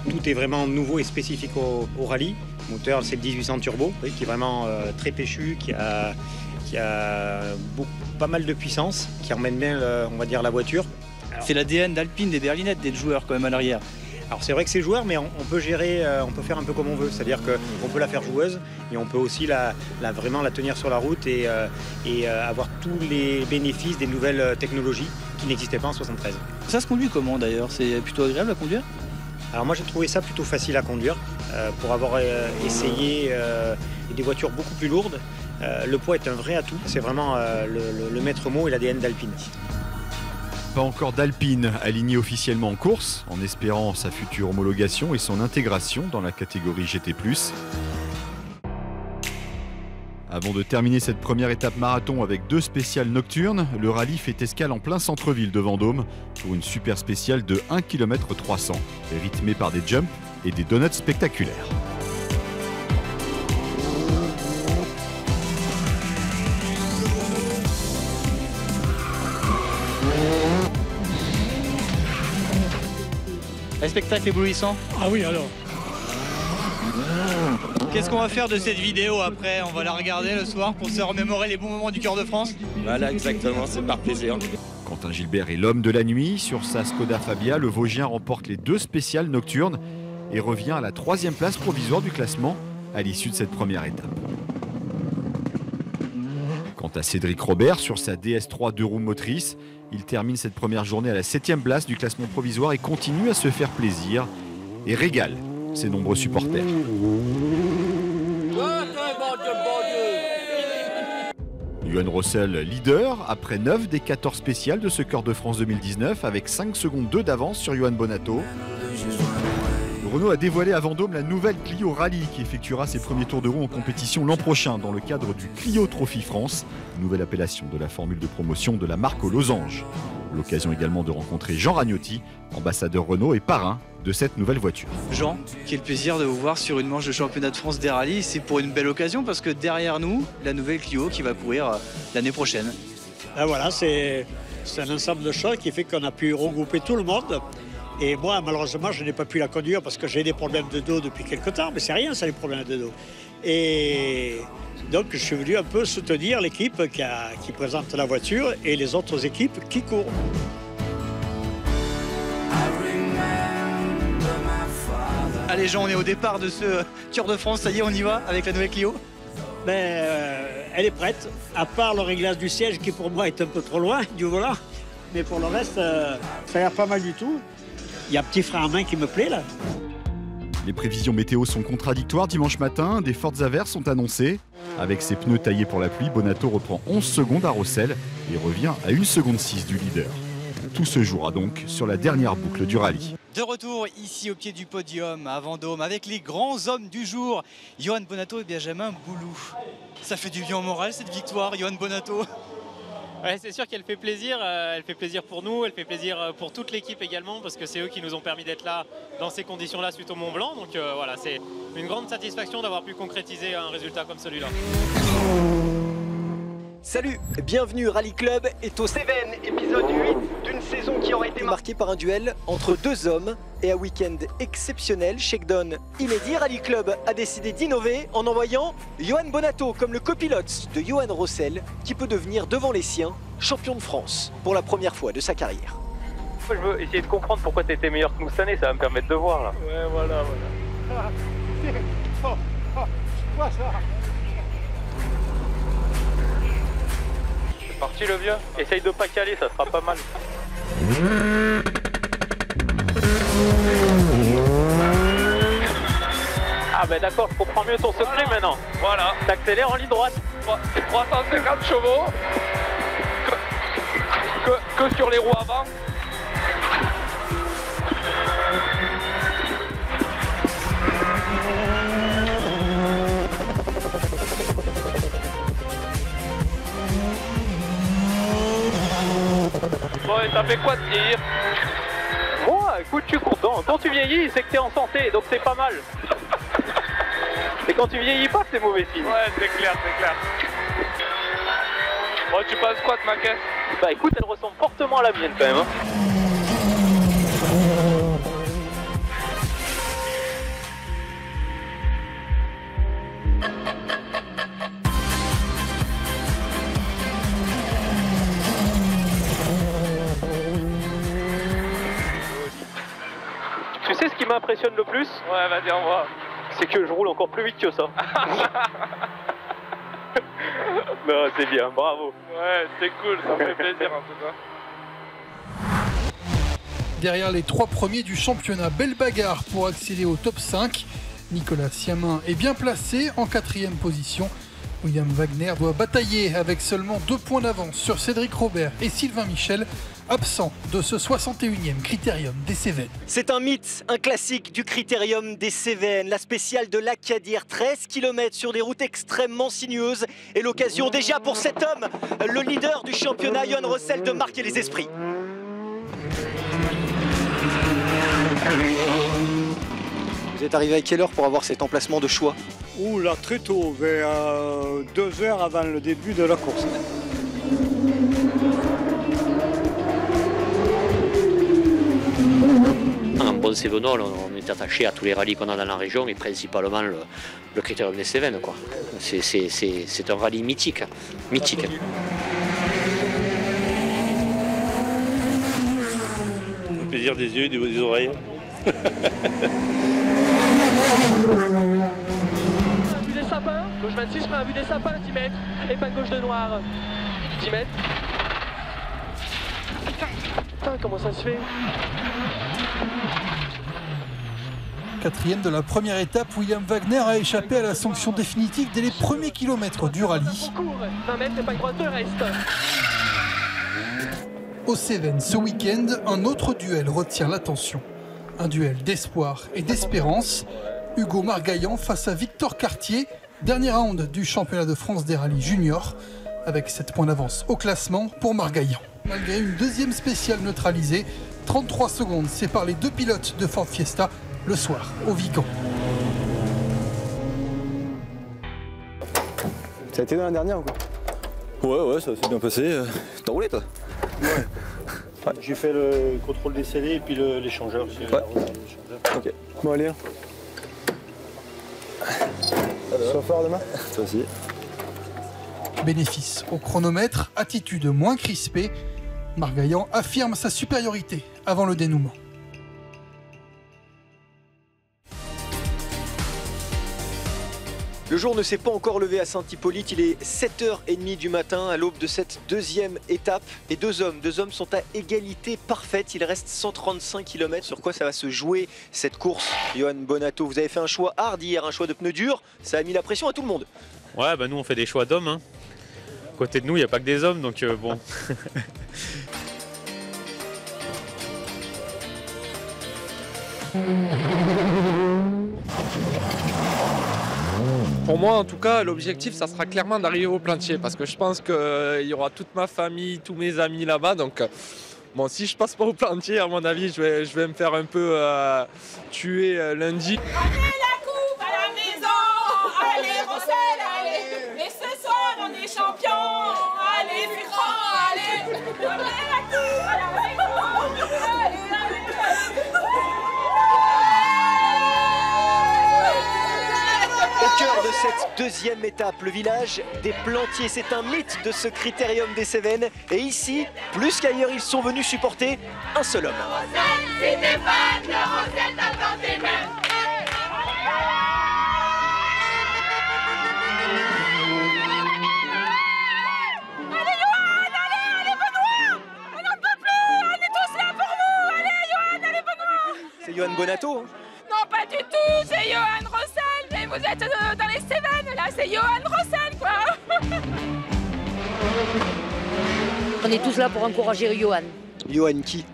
tout est vraiment nouveau et spécifique au rallye. Le moteur, c'est le 1800 turbo, oui, qui est vraiment très péchu, qui a pas mal de puissance, qui emmène bien, on va dire, la voiture. C'est l'ADN d'Alpine, des berlinettes, d'être joueur quand même à l'arrière. Alors c'est vrai que c'est joueur, mais on peut gérer, on peut faire un peu comme on veut. C'est-à-dire qu'on peut la faire joueuse et on peut aussi vraiment la tenir sur la route et avoir tous les bénéfices des nouvelles technologies qui n'existaient pas en 73. Ça se conduit comment d'ailleurs? C'est plutôt agréable à conduire? Alors moi j'ai trouvé ça plutôt facile à conduire pour avoir essayé des voitures beaucoup plus lourdes. Le poids est un vrai atout. C'est vraiment le maître mot et l'ADN d'Alpine. Pas encore d'Alpine aligné officiellement en course, en espérant sa future homologation et son intégration dans la catégorie GT+. Avant de terminer cette première étape marathon avec 2 spéciales nocturnes, le rallye fait escale en plein centre-ville de Vendôme pour une super spéciale de 1 km 300, rythmée par des jumps et des donuts spectaculaires. Un spectacle éblouissant? Ah oui, alors. Qu'est-ce qu'on va faire de cette vidéo après? On va la regarder le soir pour se remémorer les bons moments du Cœur de France? Voilà, exactement, c'est par plaisir. Quentin Gilbert est l'homme de la nuit. Sur sa Skoda Fabia, le Vosgien remporte les 2 spéciales nocturnes et revient à la 3e place provisoire du classement à l'issue de cette première étape. Quant à Cédric Robert, sur sa DS3 2 roues motrices, il termine cette première journée à la 7e place du classement provisoire et continue à se faire plaisir et régale ses nombreux supporters. Johan Rossel, leader, après 9 des 14 spéciales de ce Cœur de France 2019, avec 5 secondes 2 d'avance sur Johan Bonato. Renault a dévoilé à Vendôme la nouvelle Clio Rallye qui effectuera ses premiers tours de roue en compétition l'an prochain dans le cadre du Clio Trophy France, nouvelle appellation de la formule de promotion de la marque aux losanges. L'occasion également de rencontrer Jean Ragnotti, ambassadeur Renault et parrain de cette nouvelle voiture. Jean, quel plaisir de vous voir sur une manche de championnat de France des rallyes. C'est pour une belle occasion parce que derrière nous, la nouvelle Clio qui va courir l'année prochaine. Ben voilà, c'est un ensemble de choses qui fait qu'on a pu regrouper tout le monde. Et moi, malheureusement, je n'ai pas pu la conduire parce que j'ai des problèmes de dos depuis quelque temps. Mais c'est rien, ça, les problèmes de dos. Et donc, je suis venu un peu soutenir l'équipe qui présente la voiture et les autres équipes qui courent. Allez Jean, on est au départ de ce Tour de France, ça y est, on y va avec la nouvelle Clio. Elle est prête, à part le réglage du siège qui pour moi est un peu trop loin du volant. Mais pour le reste, ça a l'air pas mal du tout. Il y a un petit frein à main qui me plaît là. Les prévisions météo sont contradictoires. Dimanche matin, des fortes averses sont annoncées. Avec ses pneus taillés pour la pluie, Bonatto reprend 11 secondes à Rossel et revient à 1 seconde 6 du leader. Tout se jouera donc sur la dernière boucle du rallye. De retour ici au pied du podium à Vendôme avec les grands hommes du jour, Johan Bonatto et Benjamin Boulou. Ça fait du bien au moral cette victoire, Johan Bonatto. Ouais, c'est sûr qu'elle fait plaisir. Elle fait plaisir pour nous, elle fait plaisir pour toute l'équipe également, parce que c'est eux qui nous ont permis d'être là dans ces conditions-là suite au Mont Blanc. Donc voilà, c'est une grande satisfaction d'avoir pu concrétiser un résultat comme celui-là. Salut, bienvenue, Rally Club est au Cévennes, épisode 8 d'une saison qui aurait été marquée par un duel entre deux hommes et un week-end exceptionnel, shakedown inédit. Rally Club a décidé d'innover en envoyant Johan Bonatto comme le copilote de Johan Rossel, qui peut devenir devant les siens champion de France pour la première fois de sa carrière. Je veux essayer de comprendre pourquoi tu étais meilleur que nous cette année, ça va me permettre de voir là. Ouais, voilà. Quoi ça? C'est parti le vieux, essaye de pas caler, ça sera pas mal. Ah ben d'accord, je comprends mieux ton secret maintenant. Voilà. T'accélères en ligne droite. 350 chevaux. Que sur les roues avant. Bon, et t'as fait quoi de tir? Bon, écoute, je suis content. Quand tu vieillis, c'est que t'es en santé, donc c'est pas mal. Et quand tu vieillis pas, c'est mauvais signe. Ouais, c'est clair, c'est clair. Bon, tu penses quoi de ma caisse? Bah écoute, elle ressemble fortement à la mienne quand même. Hein. Tu sais ce qui m'impressionne le plus? Ouais, vas-y, on voit. C'est que je roule encore plus vite que ça. Non, c'est bien, bravo. Ouais, c'est cool, ça me fait plaisir en tout cas. Derrière les 3 premiers du championnat, belle bagarre pour accéder au top 5. Nicolas Siamin est bien placé en 4e position. William Wagner doit batailler avec seulement 2 points d'avance sur Cédric Robert et Sylvain Michel, absent de ce 61e Critérium des Cévennes. C'est un mythe, un classique du Critérium des Cévennes, la spéciale de l'Acadière, 13 km sur des routes extrêmement sinueuses et l'occasion déjà pour cet homme, le leader du championnat, Johan Rossel, de marquer les esprits. Vous êtes arrivé à quelle heure pour avoir cet emplacement de choix? Ouh là, très tôt, vers 2 heures avant le début de la course. En bon Cévenol, on est attaché à tous les rallyes qu'on a dans la région et principalement le Critérium des Cévennes. C'est un rallye mythique. Le plaisir des yeux et des oreilles. Vue des sapins, gauche 26, frein à vue des sapins, 10 mètres. Et pas gauche de noir, 10 mètres. Putain, comment ça se fait? 4e de la première étape, William Wagner a échappé à la sanction définitive dès les premiers kilomètres du rallye. 20 mètres et pas droite de reste. Au Cévennes, ce week-end, un autre duel retient l'attention. Un duel d'espoir et d'espérance. Hugo Margaillan face à Victor Cartier, dernier round du championnat de France des rallyes juniors, avec 7 points d'avance au classement pour Margaillan. Malgré une deuxième spéciale neutralisée, 33 secondes séparent les 2 pilotes de Ford Fiesta le soir au Vigan. Ça a été dans la dernière ou quoi? Ouais, ça s'est bien passé. T'as roulé toi? Ouais. J'ai fait le contrôle des scellés et puis l'échangeur. Ouais. Ok. Bon allez. Sois fort demain. Toi aussi. Bénéfice au chronomètre, attitude moins crispée. Margaillan affirme sa supériorité avant le dénouement. Le jour ne s'est pas encore levé à Saint-Hippolyte, il est 7h30 du matin à l'aube de cette deuxième étape. Et deux hommes sont à égalité parfaite, il reste 135 km. Sur quoi ça va se jouer cette course? Johan Bonato, vous avez fait un choix hard hier, un choix de pneus durs, ça a mis la pression à tout le monde. Ouais, bah nous on fait des choix d'hommes. Hein. À côté de nous, il n'y a pas que des hommes, donc bon. Pour moi, en tout cas, l'objectif, ça sera clairement d'arriver au Plantier parce que je pense qu'il y aura toute ma famille, tous mes amis là-bas. Donc, bon, si je passe pas au Plantier, à mon avis, je vais me faire un peu tuer lundi. Allez la coupe à la maison, allez Rossel, allez. Et ce soir, on est champion. Allez, Ferrand, allez. Allez la coupe à la maison. Allez, allez. Au cœur de cette deuxième étape, le village des Plantiers, c'est un mythe de ce critérium des Cévennes. Et ici, plus qu'ailleurs, ils sont venus supporter un seul homme. Si t'es fan de Rossel, t'attends tes mains. Allez Johan, allez Benoît. On n'en peut plus, on est tous là pour vous. Allez Johan, allez Benoît. C'est Johan Bonato. Non, pas du tout, c'est Johan Rossel. Mais vous êtes dans les Cévennes, là, c'est Johan Rossel, quoi. On est tous là pour encourager Johan. Johan qui?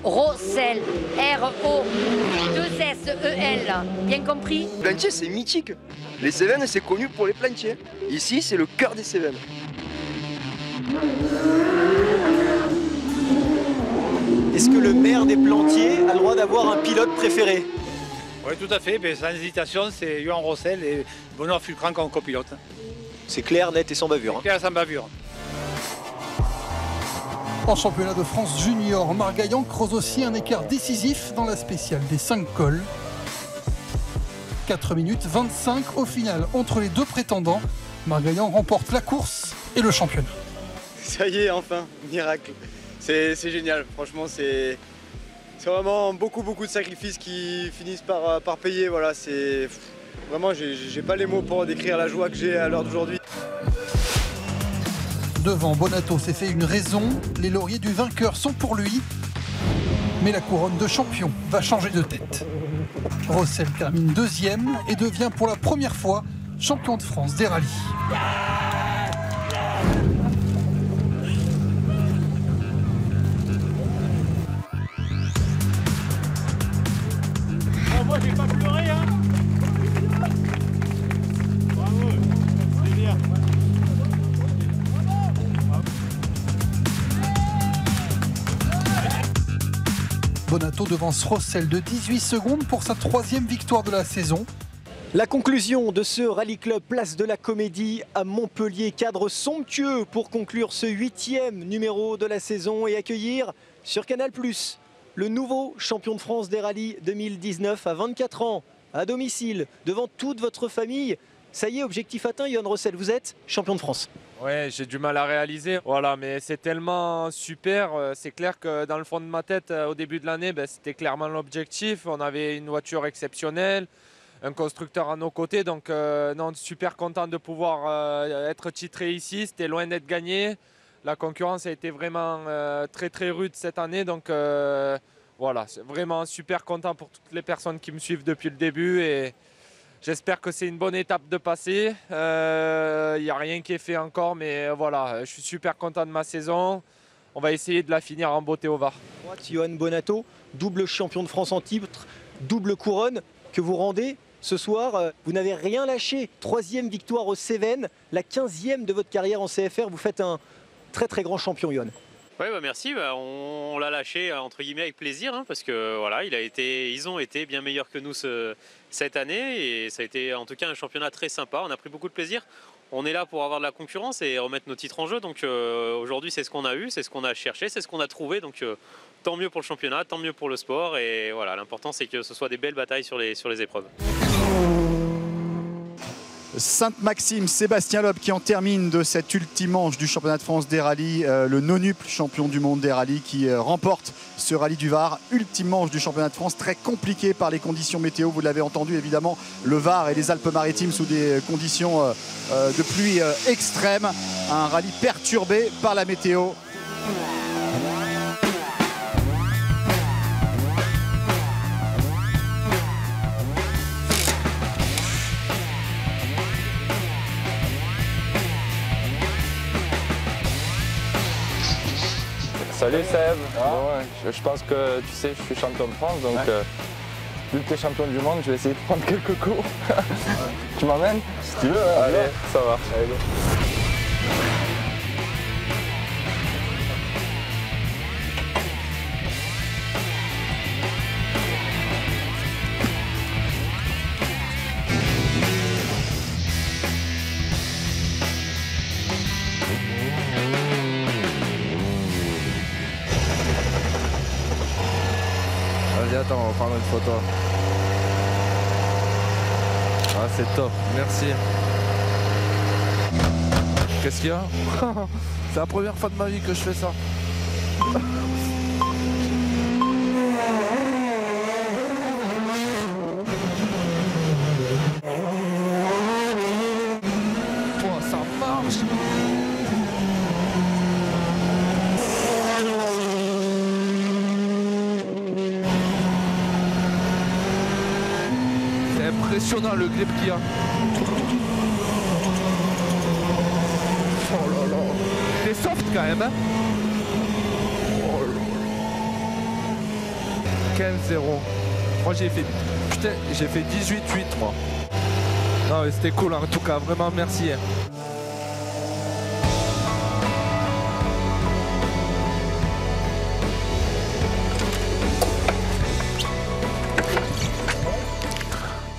Rossel, R-O-2-S-E-L, bien compris? Plantier, c'est mythique. Les Cévennes, c'est connu pour les Plantiers. Ici, c'est le cœur des Cévennes. Est-ce que le maire des Plantiers a le droit d'avoir un pilote préféré? Oui, tout à fait, mais sans hésitation, c'est Johan Rossel et Benoît Fulcran comme copilote. C'est clair, net et sans bavure. Clair, sans bavure. En championnat de France junior, Margaillan creuse aussi un écart décisif dans la spéciale des 5 cols. 4 minutes 25 au final entre les deux prétendants. Margaillan remporte la course et le championnat. Ça y est, enfin, miracle. C'est génial, franchement, c'est vraiment beaucoup de sacrifices qui finissent par payer. Voilà, c'est vraiment, j'ai pas les mots pour décrire la joie que j'ai à l'heure d'aujourd'hui. Devant, Bonato s'est fait une raison. Les lauriers du vainqueur sont pour lui. Mais la couronne de champion va changer de tête. Rossel termine deuxième et devient pour la première fois champion de France des rallyes. Moi, j'ai pas pleuré, hein. Bravo, c'est bien. Bonato devance Rossel de 18 secondes pour sa 3e victoire de la saison. La conclusion de ce Rallye Club Place de la Comédie à Montpellier, cadre somptueux pour conclure ce 8e numéro de la saison et accueillir sur Canal+, le nouveau champion de France des rallyes 2019 à 24 ans, à domicile, devant toute votre famille. Ça y est, objectif atteint, Johan Rossel, vous êtes champion de France. Ouais, j'ai du mal à réaliser, voilà, mais c'est tellement super. C'est clair que dans le fond de ma tête, au début de l'année, c'était clairement l'objectif. On avait une voiture exceptionnelle, un constructeur à nos côtés, donc non, super content de pouvoir être titré ici. C'était loin d'être gagné. La concurrence a été vraiment très rude cette année, donc voilà, c'est vraiment super content pour toutes les personnes qui me suivent depuis le début et j'espère que c'est une bonne étape de passer. Il n'y a rien qui est fait encore, mais voilà, je suis super content de ma saison. On va essayer de la finir en beauté au Var. Johan Bonato, double champion de France en titre, double couronne que vous rendez ce soir. Vous n'avez rien lâché. 3e victoire aux Cévennes, la 15e de votre carrière en CFR. Vous faites un très grand champion, Johan. Ouais, merci, on l'a lâché entre guillemets avec plaisir, hein, parce que voilà, ils ont été bien meilleurs que nous cette année et ça a été en tout cas un championnat très sympa. On a pris beaucoup de plaisir. On est là pour avoir de la concurrence et remettre nos titres en jeu. Donc aujourd'hui, c'est ce qu'on a eu, c'est ce qu'on a cherché, c'est ce qu'on a trouvé. Donc tant mieux pour le championnat, tant mieux pour le sport. Et voilà, l'important c'est que ce soit des belles batailles sur les épreuves. Sainte-Maxime, Sébastien Loeb qui en termine de cette ultime manche du championnat de France des rallyes, le nonuple champion du monde des rallyes qui remporte ce rallye du Var. Ultime manche du championnat de France, très compliqué par les conditions météo, vous l'avez entendu évidemment, le Var et les Alpes-Maritimes sous des conditions de pluie extrêmes, un rallye perturbé par la météo. Salut Seb, bon, je pense que tu sais, je suis champion de France, donc vu que tu es champion du monde, je vais essayer de prendre quelques cours. Tu m'emmènes? Si tu veux, allez, ça va. Allez, go. Attends, on va prendre une photo. Ah, c'est top, merci. Qu'est-ce qu'il y a? C'est la première fois de ma vie que je fais ça. Oh, ça marche. Impressionnant le grip qu'il y a. Oh là là. C'est soft quand même, hein. Oh là là. 15-0. Moi j'ai fait. Putain, j'ai fait 18-8 moi. Non mais c'était cool en tout cas, vraiment merci.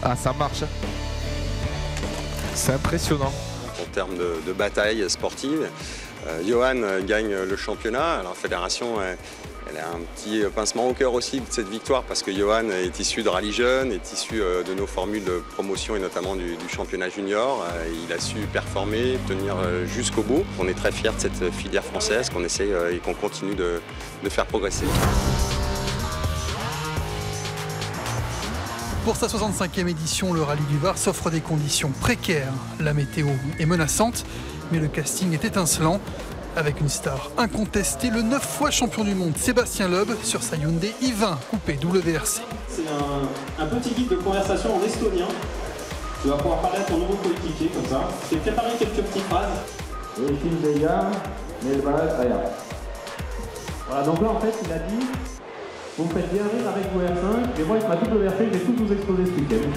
Ah, ça marche. C'est impressionnant. En termes de bataille sportive, Johan gagne le championnat. Alors la fédération, elle a un petit pincement au cœur aussi de cette victoire parce que Johan est issu de Rallye Jeune, est issu de nos formules de promotion et notamment du championnat junior. Il a su performer, tenir jusqu'au bout. On est très fiers de cette filière française qu'on essaie et qu'on continue de faire progresser. Pour sa 65e édition, le Rallye du Var s'offre des conditions précaires. La météo est menaçante, mais le casting est étincelant. Avec une star incontestée, le 9 fois champion du monde Sébastien Loeb sur sa Hyundai i20 coupé WRC. C'est un petit guide de conversation en estonien. Tu vas pouvoir parler à ton nouveau coéquipier comme ça. J'ai préparé quelques petites phrases. Voilà, donc là en fait il a dit: vous me faites bien rire avec vos R5, mais moi avec ma WRC, je vais tout vous exposer ce week-end.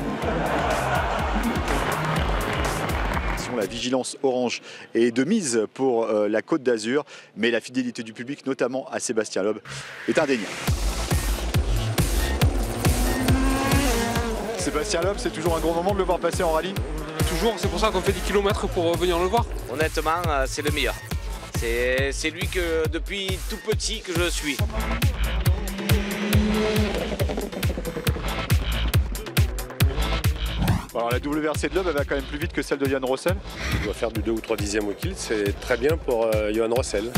La vigilance orange est de mise pour la Côte d'Azur, mais la fidélité du public, notamment à Sébastien Loeb, est indéniable. Sébastien Loeb, c'est toujours un gros moment de le voir passer en rallye. Toujours, c'est pour ça qu'on fait des kilomètres pour venir le voir. Honnêtement, c'est le meilleur. C'est lui que depuis tout petit que je suis. Alors la WRC de Loeb, elle va quand même plus vite que celle de Johan Rossel. Il doit faire du 2 ou 3 dixièmes au kill, c'est très bien pour Johan Rossel.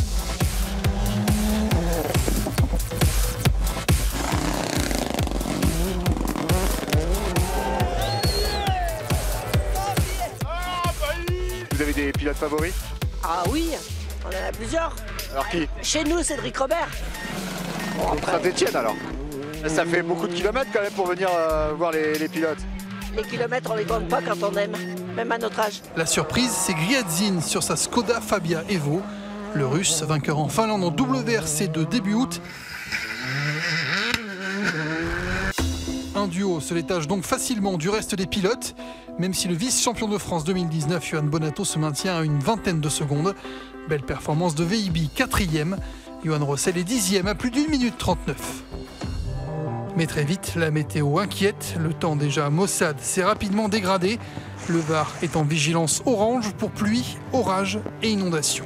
Vous avez des pilotes favoris? Ah oui, on en a plusieurs. Alors qui? Chez nous, Cédric Robert. Saint-Etienne alors. Ça fait beaucoup de kilomètres quand même pour venir voir les pilotes. Les kilomètres, on les compte pas quand on aime, même à notre âge. La surprise, c'est Gryadzin sur sa Skoda Fabia Evo. Le Russe, vainqueur en Finlande en WRC de début août. Un duo se détache donc facilement du reste des pilotes, même si le vice-champion de France 2019, Johan Bonato, se maintient à une vingtaine de secondes. Belle performance de VIB, 4e. Johan Rossel est 10e à plus d'1 minute 39. Mais très vite, la météo inquiète. Le temps déjà maussade s'est rapidement dégradé. Le Var est en vigilance orange pour pluie, orage et inondation.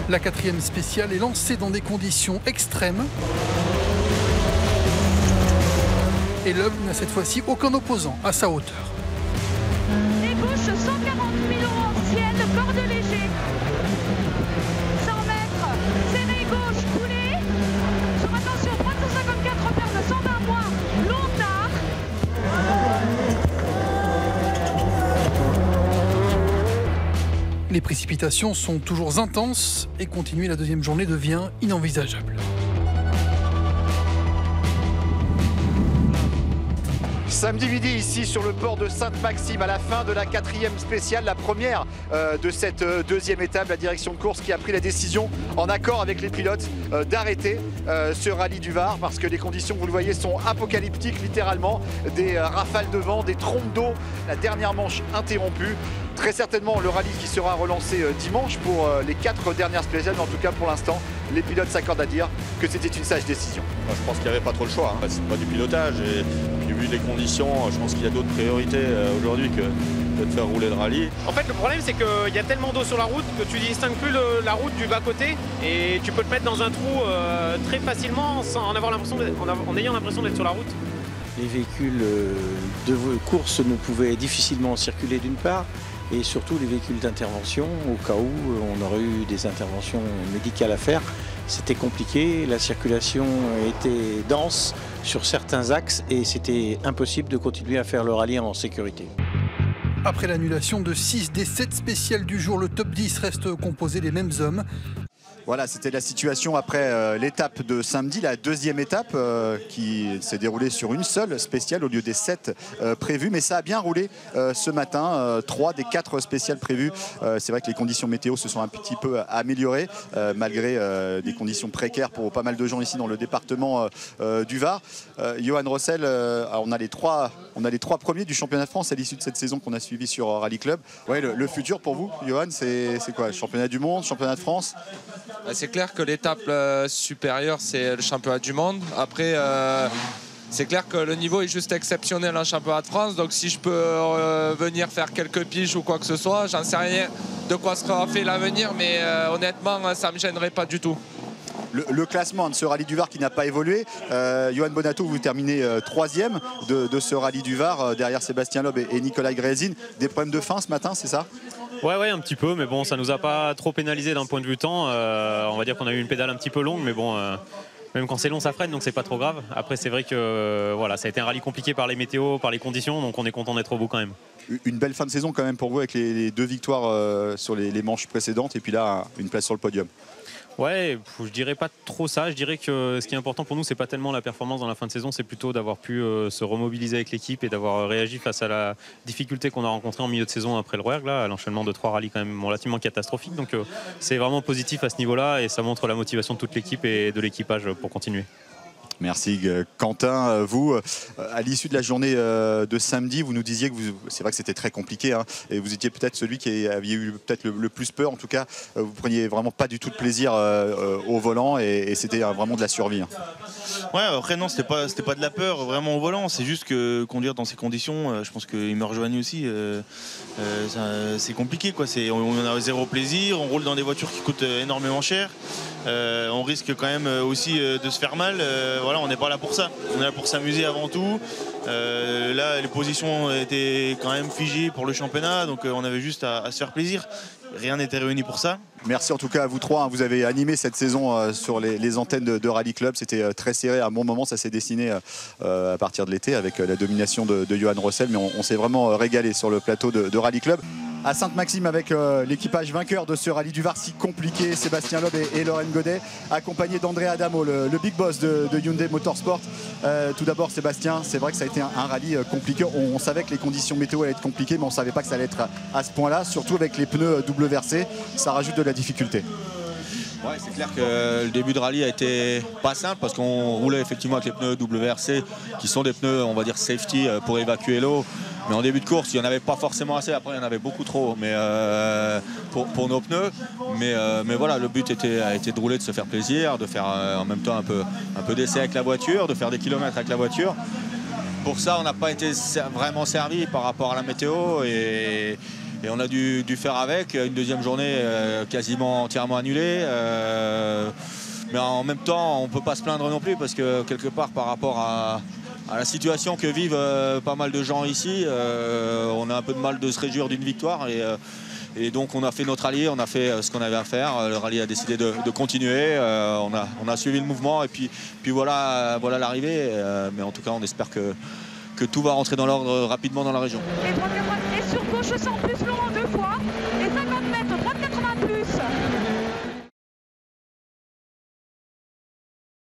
La 4e spéciale est lancée dans des conditions extrêmes. Et Loeb n'a cette fois-ci aucun opposant à sa hauteur. Les gauches, 140 000 € en ciel, corde léger. 100 mètres, serré gauche, coulé. Sur attention, 354 perles, 120 moins, long tard. Les précipitations sont toujours intenses et continuer la deuxième journée devient inenvisageable. Samedi midi ici sur le port de Sainte-Maxime à la fin de la 4e spéciale, la première de cette deuxième étape, la direction de course qui a pris la décision en accord avec les pilotes d'arrêter ce rallye du Var parce que les conditions, vous le voyez, sont apocalyptiques littéralement, des rafales de vent, des trompes d'eau, la dernière manche interrompue. Très certainement le rallye qui sera relancé dimanche pour les 4 dernières spéciales, mais en tout cas pour l'instant les pilotes s'accordent à dire que c'était une sage décision. Je pense qu'il n'y avait pas trop le choix, hein. C'est pas du pilotage et puis vu les conditions, je pense qu'il y a d'autres priorités aujourd'hui que de faire rouler le rallye. En fait, le problème, c'est qu'il y a tellement d'eau sur la route que tu distingues plus la route du bas-côté et tu peux te mettre dans un trou très facilement en ayant l'impression d'être sur la route. Les véhicules de course ne pouvaient difficilement circuler d'une part, et surtout les véhicules d'intervention, au cas où on aurait eu des interventions médicales à faire. C'était compliqué, la circulation était dense sur certains axes et c'était impossible de continuer à faire le rallye en sécurité. Après l'annulation de 6 des 7 spéciales du jour, le top 10 reste composé des mêmes hommes. Voilà, c'était la situation après l'étape de samedi, la deuxième étape qui s'est déroulée sur une seule spéciale au lieu des 7 prévues. Mais ça a bien roulé ce matin, 3 des 4 spéciales prévues. C'est vrai que les conditions météo se sont un petit peu améliorées malgré des conditions précaires pour pas mal de gens ici dans le département du Var. Johan Rossel, on a les trois premiers du championnat de France à l'issue de cette saison qu'on a suivi sur Rally Club. Ouais, le futur pour vous, Johan, c'est quoi? Championnat du monde, championnat de France? C'est clair que l'étape supérieure, c'est le championnat du monde. Après, c'est clair que le niveau est juste exceptionnel en championnat de France. Donc si je peux venir faire quelques piges ou quoi que ce soit, j'en sais rien de quoi sera fait l'avenir. Mais honnêtement, ça ne me gênerait pas du tout. Le classement de ce rallye du Var qui n'a pas évolué. Johan Bonato, vous terminez 3e de ce rallye du Var derrière Sébastien Loeb et Nicolas Grézine. Des problèmes de fin ce matin, c'est ça? Ouais, un petit peu, mais bon, ça nous a pas trop pénalisé d'un point de vue temps. On va dire qu'on a eu une pédale un petit peu longue, mais bon, même quand c'est long, ça freine, donc c'est pas trop grave. Après, c'est vrai que voilà, ça a été un rallye compliqué par les météos, par les conditions, donc on est content d'être au bout quand même. Une belle fin de saison quand même pour vous avec les 2 victoires sur les manches précédentes et puis là, une place sur le podium. Ouais, je dirais pas trop ça. Je dirais que ce qui est important pour nous, c'est pas tellement la performance dans la fin de saison, c'est plutôt d'avoir pu se remobiliser avec l'équipe et d'avoir réagi face à la difficulté qu'on a rencontrée en milieu de saison après le RERG, là, l'enchaînement de 3 rallyes quand même relativement catastrophique. Donc c'est vraiment positif à ce niveau-là et ça montre la motivation de toute l'équipe et de l'équipage pour continuer. Merci Quentin. Vous, à l'issue de la journée de samedi, vous nous disiez que c'est vrai que c'était très compliqué hein, et vous étiez peut-être celui qui avait eu peut-être le plus peur. En tout cas, vous preniez vraiment pas du tout de plaisir au volant et c'était vraiment de la survie. Hein. Ouais, après non, c'était pas de la peur vraiment au volant. C'est juste que conduire dans ces conditions, je pense qu'il me rejoignent aussi. C'est compliqué quoi. On a zéro plaisir. On roule dans des voitures qui coûtent énormément cher. On risque quand même aussi de se faire mal. Voilà, on n'est pas là pour ça. On est là pour s'amuser avant tout. Là, les positions étaient quand même figées pour le championnat, donc on avait juste à se faire plaisir. Rien n'était réuni pour ça. Merci en tout cas à vous trois. Vous avez animé cette saison sur les antennes de Rally Club. C'était très serré. À un bon moment, ça s'est dessiné à partir de l'été avec la domination de Johan Rossel. Mais on s'est vraiment régalé sur le plateau de Rally Club. À Sainte-Maxime avec l'équipage vainqueur de ce rallye du Var si compliqué, Sébastien Loeb et Lorraine Godet, accompagné d'André Adamo, le big boss de Hyundai Motorsport. Tout d'abord Sébastien, c'est vrai que ça a été un rallye compliqué. On savait que les conditions météo allaient être compliquées, mais on ne savait pas que ça allait être à ce point-là, surtout avec les pneus WRC, ça rajoute de la difficulté. Ouais, c'est clair que le début de rallye a été pas simple parce qu'on roulait effectivement avec les pneus WRC qui sont des pneus, on va dire, safety pour évacuer l'eau. Mais en début de course, il n'y en avait pas forcément assez. Après, il y en avait beaucoup trop mais pour nos pneus. Mais voilà, le but a été de rouler, de se faire plaisir, de faire en même temps un peu d'essai avec la voiture, de faire des kilomètres avec la voiture. Pour ça, on n'a pas été vraiment servi par rapport à la météo. Et et on a dû faire avec. Une deuxième journée quasiment entièrement annulée. Mais en même temps, on ne peut pas se plaindre non plus parce que quelque part par rapport à la situation que vivent pas mal de gens ici, on a un peu de mal de se réjouir d'une victoire. Et donc on a fait notre rallye, on a fait ce qu'on avait à faire. Le rallye a décidé de continuer. On a suivi le mouvement et puis voilà l'arrivée. Mais en tout cas, on espère que tout va rentrer dans l'ordre rapidement dans la région. Et 3 4 et sur gauche sans plus.